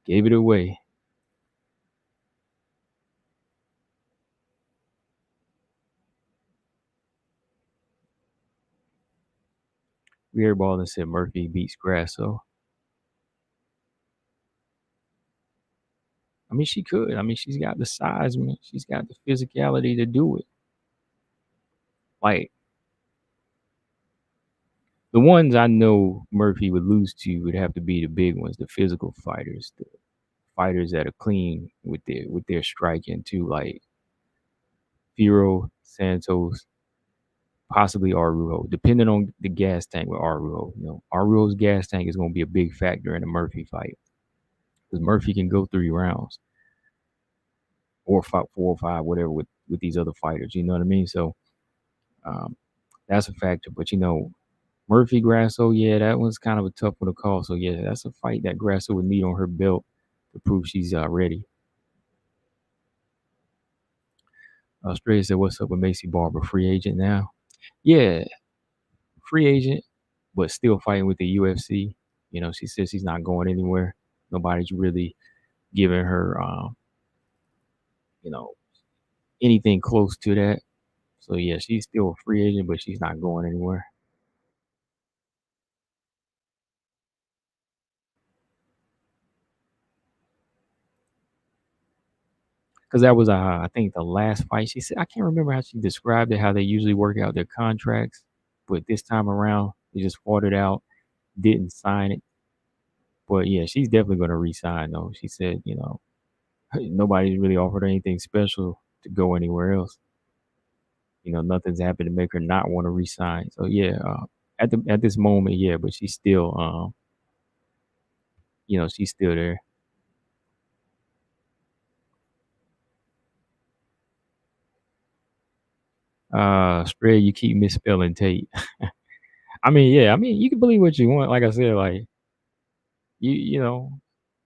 gave it away. We airballed and said Murphy beats Grasso. I mean, she could. I mean, she's got the size, man. She's got the physicality to do it. Like the ones I know Murphy would lose to would have to be the big ones, the physical fighters, the fighters that are clean with their striking too, like Firo, Santos, possibly Arujo, depending on the gas tank with Arujo. You know, Arujo's gas tank is going to be a big factor in a Murphy fight because Murphy can go 3 rounds or 4 or 5, whatever, with these other fighters. You know what I mean? So um, that's a factor. But you know, Murphy Grasso, yeah, that one's kind of a tough one to call. So yeah, that's a fight that Grasso would need on her belt to prove she's ready. Australia said, "What's up with Macy Barber? Free agent now?" Yeah, free agent, but still fighting with the UFC. You know, she says she's not going anywhere. Nobody's really giving her, you know, anything close to that. So yeah, she's still a free agent, but she's not going anywhere. Because that was, I think, the last fight. She said, I can't remember how she described it, how they usually work out their contracts, but this time around, they just fought it out, didn't sign it. But yeah, she's definitely going to resign though. She said, you know, nobody's really offered her anything special to go anywhere else. You know, nothing's happened to make her not want to resign. So yeah, at this moment, yeah, but she's still, you know, she's still there. Spread, you keep misspelling Tate. I mean, yeah, I mean, you can believe what you want. Like I said, like you know,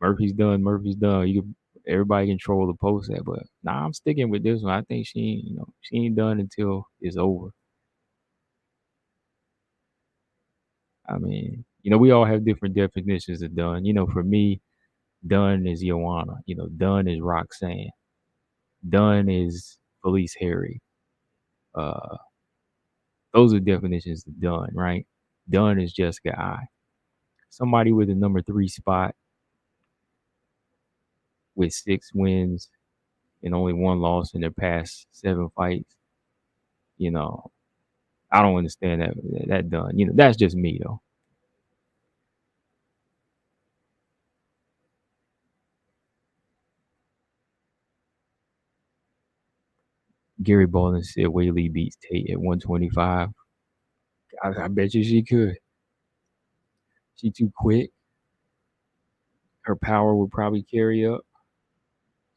Murphy's done. Murphy's done. You can everybody control the post that, but nah, I'm sticking with this one. I think you know, she ain't done until it's over. I mean, you know, we all have different definitions of done. You know, for me, done is Joanna. You know, done is Roxanne. Done is Felice Harry. Uh, those are definitions of done, right? Done is Jessica I. Somebody with a number 3 spot with 6 wins and only 1 loss in their past 7 fights. You know, I don't understand that done. You know, that's just me though. Gary Bolden said Whaley beats Tate at 125. I bet you she could. She too quick. Her power would probably carry up.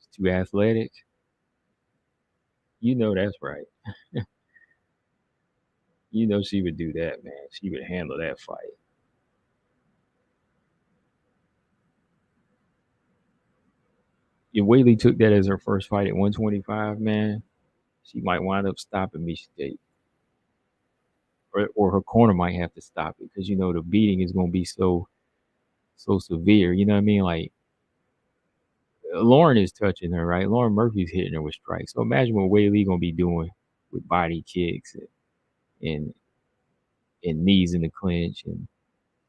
She's too athletic. You know that's right. You know she would do that, man. She would handle that fight. If Whaley took that as her first fight at 125, man, she might wind up stopping Miesha Tate. Or her corner might have to stop it because you know the beating is gonna be so severe. You know what I mean? Like Lauren is touching her, right? Lauren Murphy's hitting her with strikes. So imagine what Whaley gonna be doing with body kicks and, and knees in the clinch and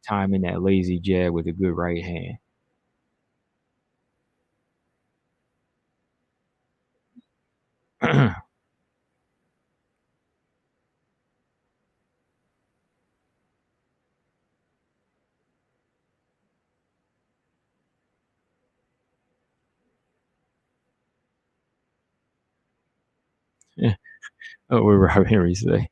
timing that lazy jab with a good right hand. Oh, what Robert Henry say?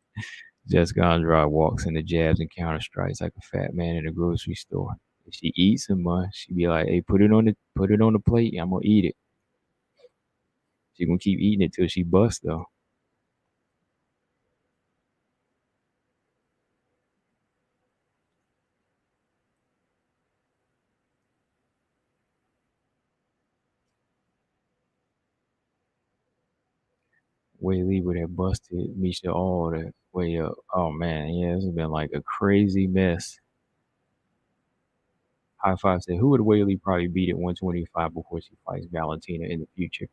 Jessica Andrade walks into jabs and counter strikes like a fat man in a grocery store. If she eats them, she be like, "Hey, put it on the plate. I'm gonna eat it." She gonna keep eating it till she busts though. Whaley would have busted Miesha all the way up. Oh man, yeah, this has been like a crazy mess. High Five said, "Who would Whaley probably beat at 125 before she fights Valentina in the future?"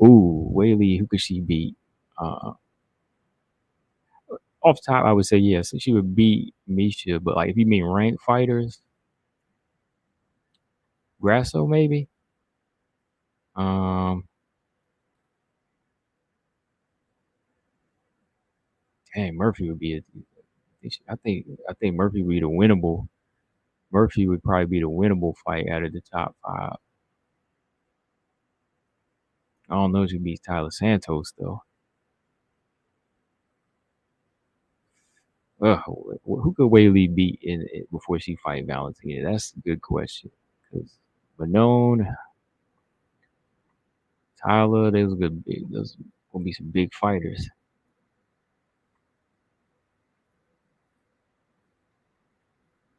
Ooh, Whaley, who could she beat? Uh, Off top, I would say yes. She would beat Miesha, but like if you mean ranked fighters, Grasso maybe. Um, Dang, Murphy would be. I think Murphy would be the winnable. Murphy would probably be the winnable fight out of the top five. I don't know if she beats Tyler Santos though. Who could Whaley beat before she fight Valentina? That's a good question. Because Manone, Tyler, those gonna be some big fighters.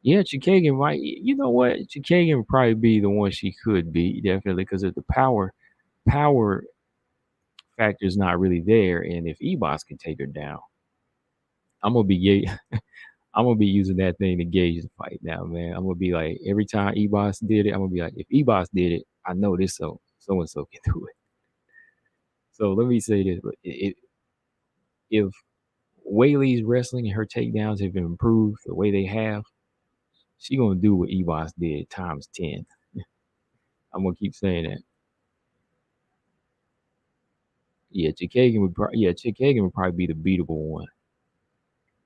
Yeah, Chikagan might. You know what? Chikagan would probably be the one she could beat definitely because of the power factor is not really there. And if Ebos can take her down, I'm gonna be I'm gonna be using that thing to gauge the fight now, man. I'm gonna be like every time Ebos did it, I'm gonna be like, if Ebos did it, I know this so and so can do it. So let me say this: if Whaley's wrestling and her takedowns have improved the way they have, she gonna do what Ebos did times 10. I'm gonna keep saying that. Chick Hagan would probably be the beatable one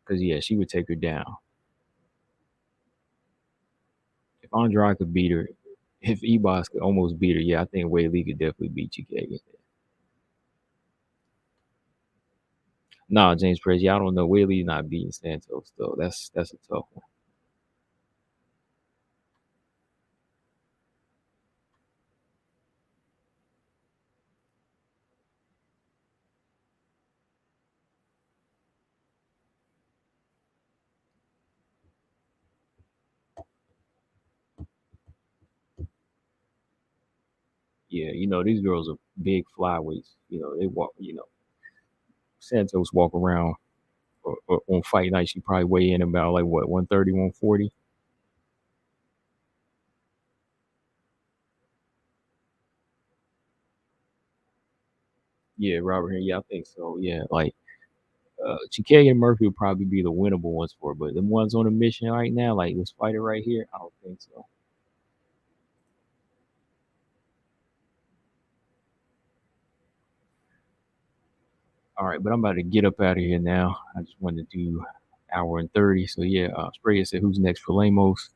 because yeah, she would take her down. If Andrade could beat her, if Ebos could almost beat her, yeah, I think Whaley could definitely beat Chick Hagan. Nah, James Prez, yeah, I don't know. Whaley's not beating Santos though. That's a tough one. Yeah, you know these girls are big flyweights. You know they walk. You know Santos walk around on fight night. She probably weigh in about like what 130, 140. Yeah, Robert here. Yeah, I think so. Yeah, like Chikage and Murphy would probably be the winnable ones for, but the ones on a mission right now, like this fighter right here, I don't think so. All right, but I'm about to get up out of here now. I just wanted to do hour and 30. So yeah, Sprague said who's next for Lemos?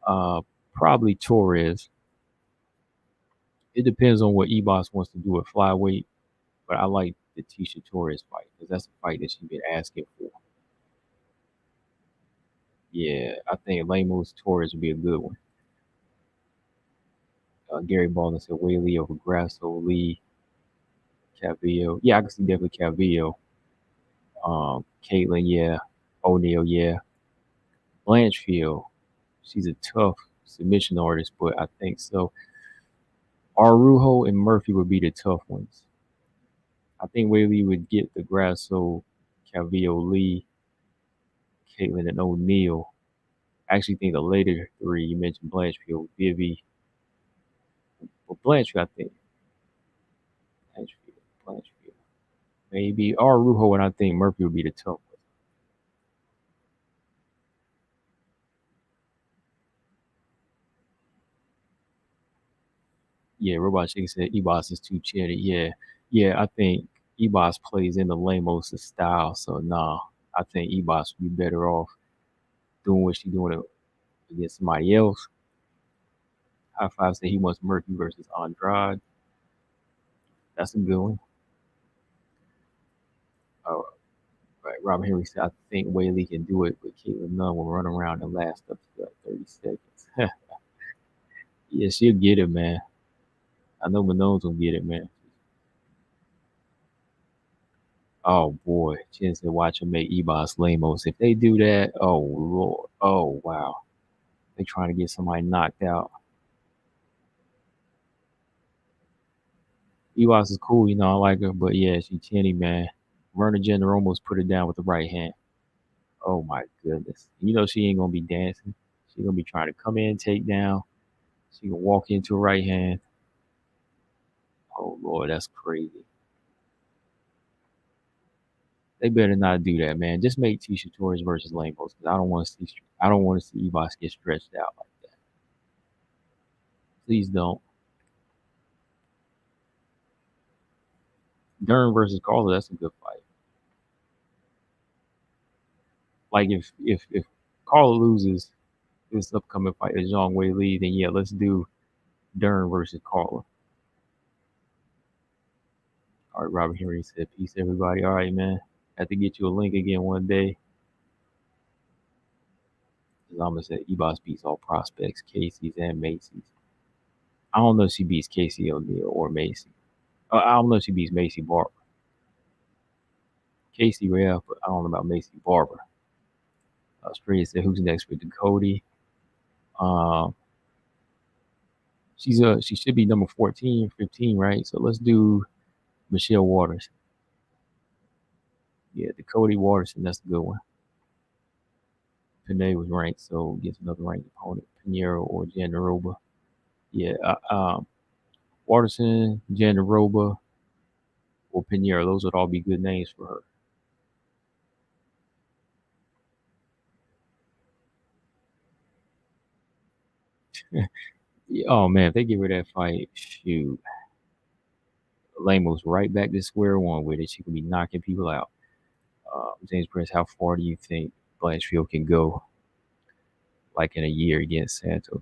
Uh, probably Torres. It depends on what Ebos wants to do at flyweight, but I like the Tisha Torres fight because that's a fight that she's been asking for. Yeah, I think Lemos Torres would be a good one. Gary Baldwin said Whaley over Grasso, Lee, Calvillo. Yeah, I can see definitely Calvillo. Caitlin, yeah. O'Neal, yeah. Blanchfield, she's a tough submission artist, but I think so. Arujo and Murphy would be the tough ones. I think Whaley would get the Grasso, Calvillo, Lee, Caitlin, and O'Neal. I actually think the later three you mentioned Blanchfield, Vivi, but Blanchfield, I think Blanchfield, maybe Arujo, and I think Murphy would be the tough one. Yeah, Robot Chicken said Ebos is too chatty. Yeah, yeah, I think Ebos plays into Lemos' style. So nah, I think Ebos would be better off doing what she's doing against somebody else. High Five said he wants Murphy versus Andrade. That's a good one. Oh, right. Robert Henry said I think Whaley can do it, but Caitlin Nunn will run around and last up to 30 seconds. Yeah, she'll get it, man. I know Manone's gonna get it, man. Oh boy, Chen said, watch them make Ebos Lemos. If they do that, oh lord, oh wow, they trying to get somebody knocked out. Ebos is cool, you know, I like her, but yeah, she chinny, man. Verna Jenner almost put her down with the right hand. Oh my goodness, you know she ain't gonna be dancing. She gonna be trying to come in, take down. She gonna walk into a right hand. Oh lord, that's crazy. They better not do that, man. Just make Tisha Torres versus Lemos because I don't want to see Ebos get stretched out like that. Please don't. Dern versus Carla, that's a good fight. Like if Carla loses this upcoming fight as Zhang Wei Li, then yeah, let's do Dern versus Carla. All right, Robert Henry said, peace everybody. All right, man. Have to get you a link again one day. Lamos said Ebos beats all prospects, Casey's and Macy's. I don't know if she beats Casey O'Neill or Macy. I don't know if she beats Macy Barber. Casey, yeah, but I don't know about Macy Barber. Australia said, who's next for Ducote? Um, she should be number 14, 15, right? So let's do Michelle Waters. Yeah, Ducote Waterson, that's a good one. Panay was ranked, so gets another ranked opponent, Pinheiro or Jandaroba. Yeah, Waterson, Jandaroba, or Pinheiro. Those would all be good names for her. Oh man, if they give her that fight, shoot, Lamos right back to square one with it. She could be knocking people out. James Prince, how far do you think Blanchfield can go, like in a year against Santos?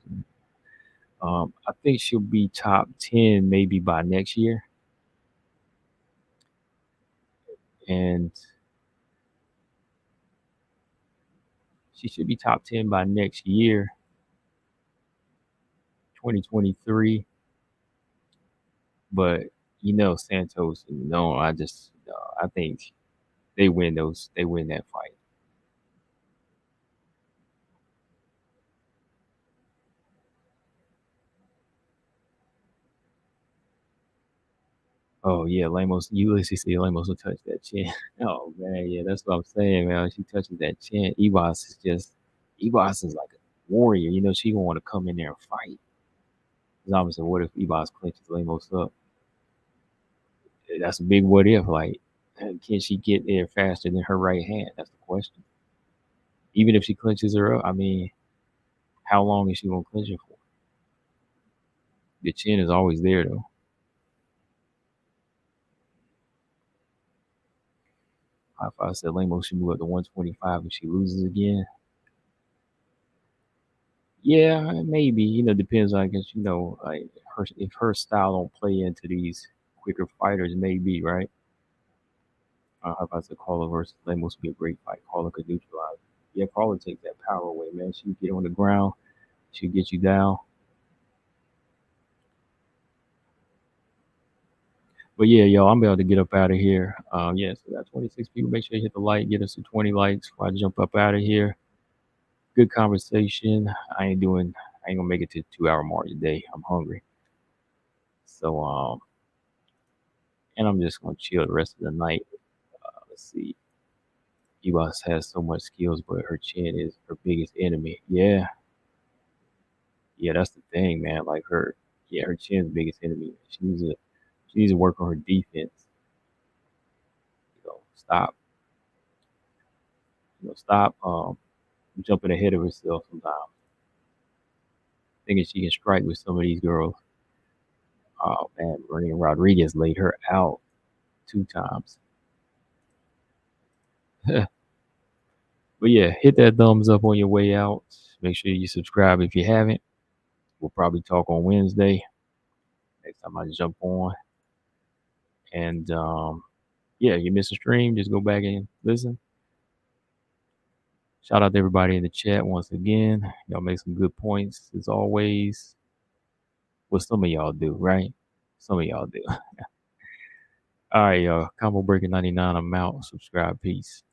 I think she'll be top 10 maybe by next year, and she should be top 10 by next year, 2023. But you know, Santos, no, I think they win that fight. Oh yeah, Lamos, Ulysses see Lamos will touch that chin. Oh man, yeah, that's what I'm saying, man. She touches that chin. Ebos is like a warrior. You know, she gonna want to come in there and fight. Because obviously, what if Ebos clinches Lamos up? That's a big what if. Like, can she get there faster than her right hand? That's the question. Even if she clinches her up, I mean, how long is she gonna clinch her for? The chin is always there though. If I said Lemos should move up to 125 if she loses again. Yeah, maybe. Depends on, I guess, like if her style don't play into these quicker fighters, maybe, right? If I said Carla versus Lemos would be a great fight. Carla could neutralize. Yeah, Carla take that power away, man. She get on the ground. She'll get you down. But yeah, yo, I'm about to get up out of here. Yeah, so that's 26 people. Make sure you hit the like, get us to 20 likes before I jump up out of here. Good conversation. I ain't gonna make it to the 2 hour mark today. I'm hungry. So and I'm just gonna chill the rest of the night. Let's see. Ebos has so much skills, but her chin is her biggest enemy. Yeah, that's the thing, man. Like her chin's biggest enemy. She needs to work on her defense. Stop. Stop jumping ahead of herself sometimes. Thinking she can strike with some of these girls. Oh man, Marina Rodriguez laid her out 2 times. But yeah, hit that thumbs up on your way out. Make sure you subscribe if you haven't. We'll probably talk on Wednesday. Next time I jump on. And yeah, you miss a stream, just go back and listen. Shout out to everybody in the chat once again. Y'all make some good points as always. What some of y'all do, right? Some of y'all do. All right, y'all. Combo Breaker 99. I'm out. Subscribe. Peace.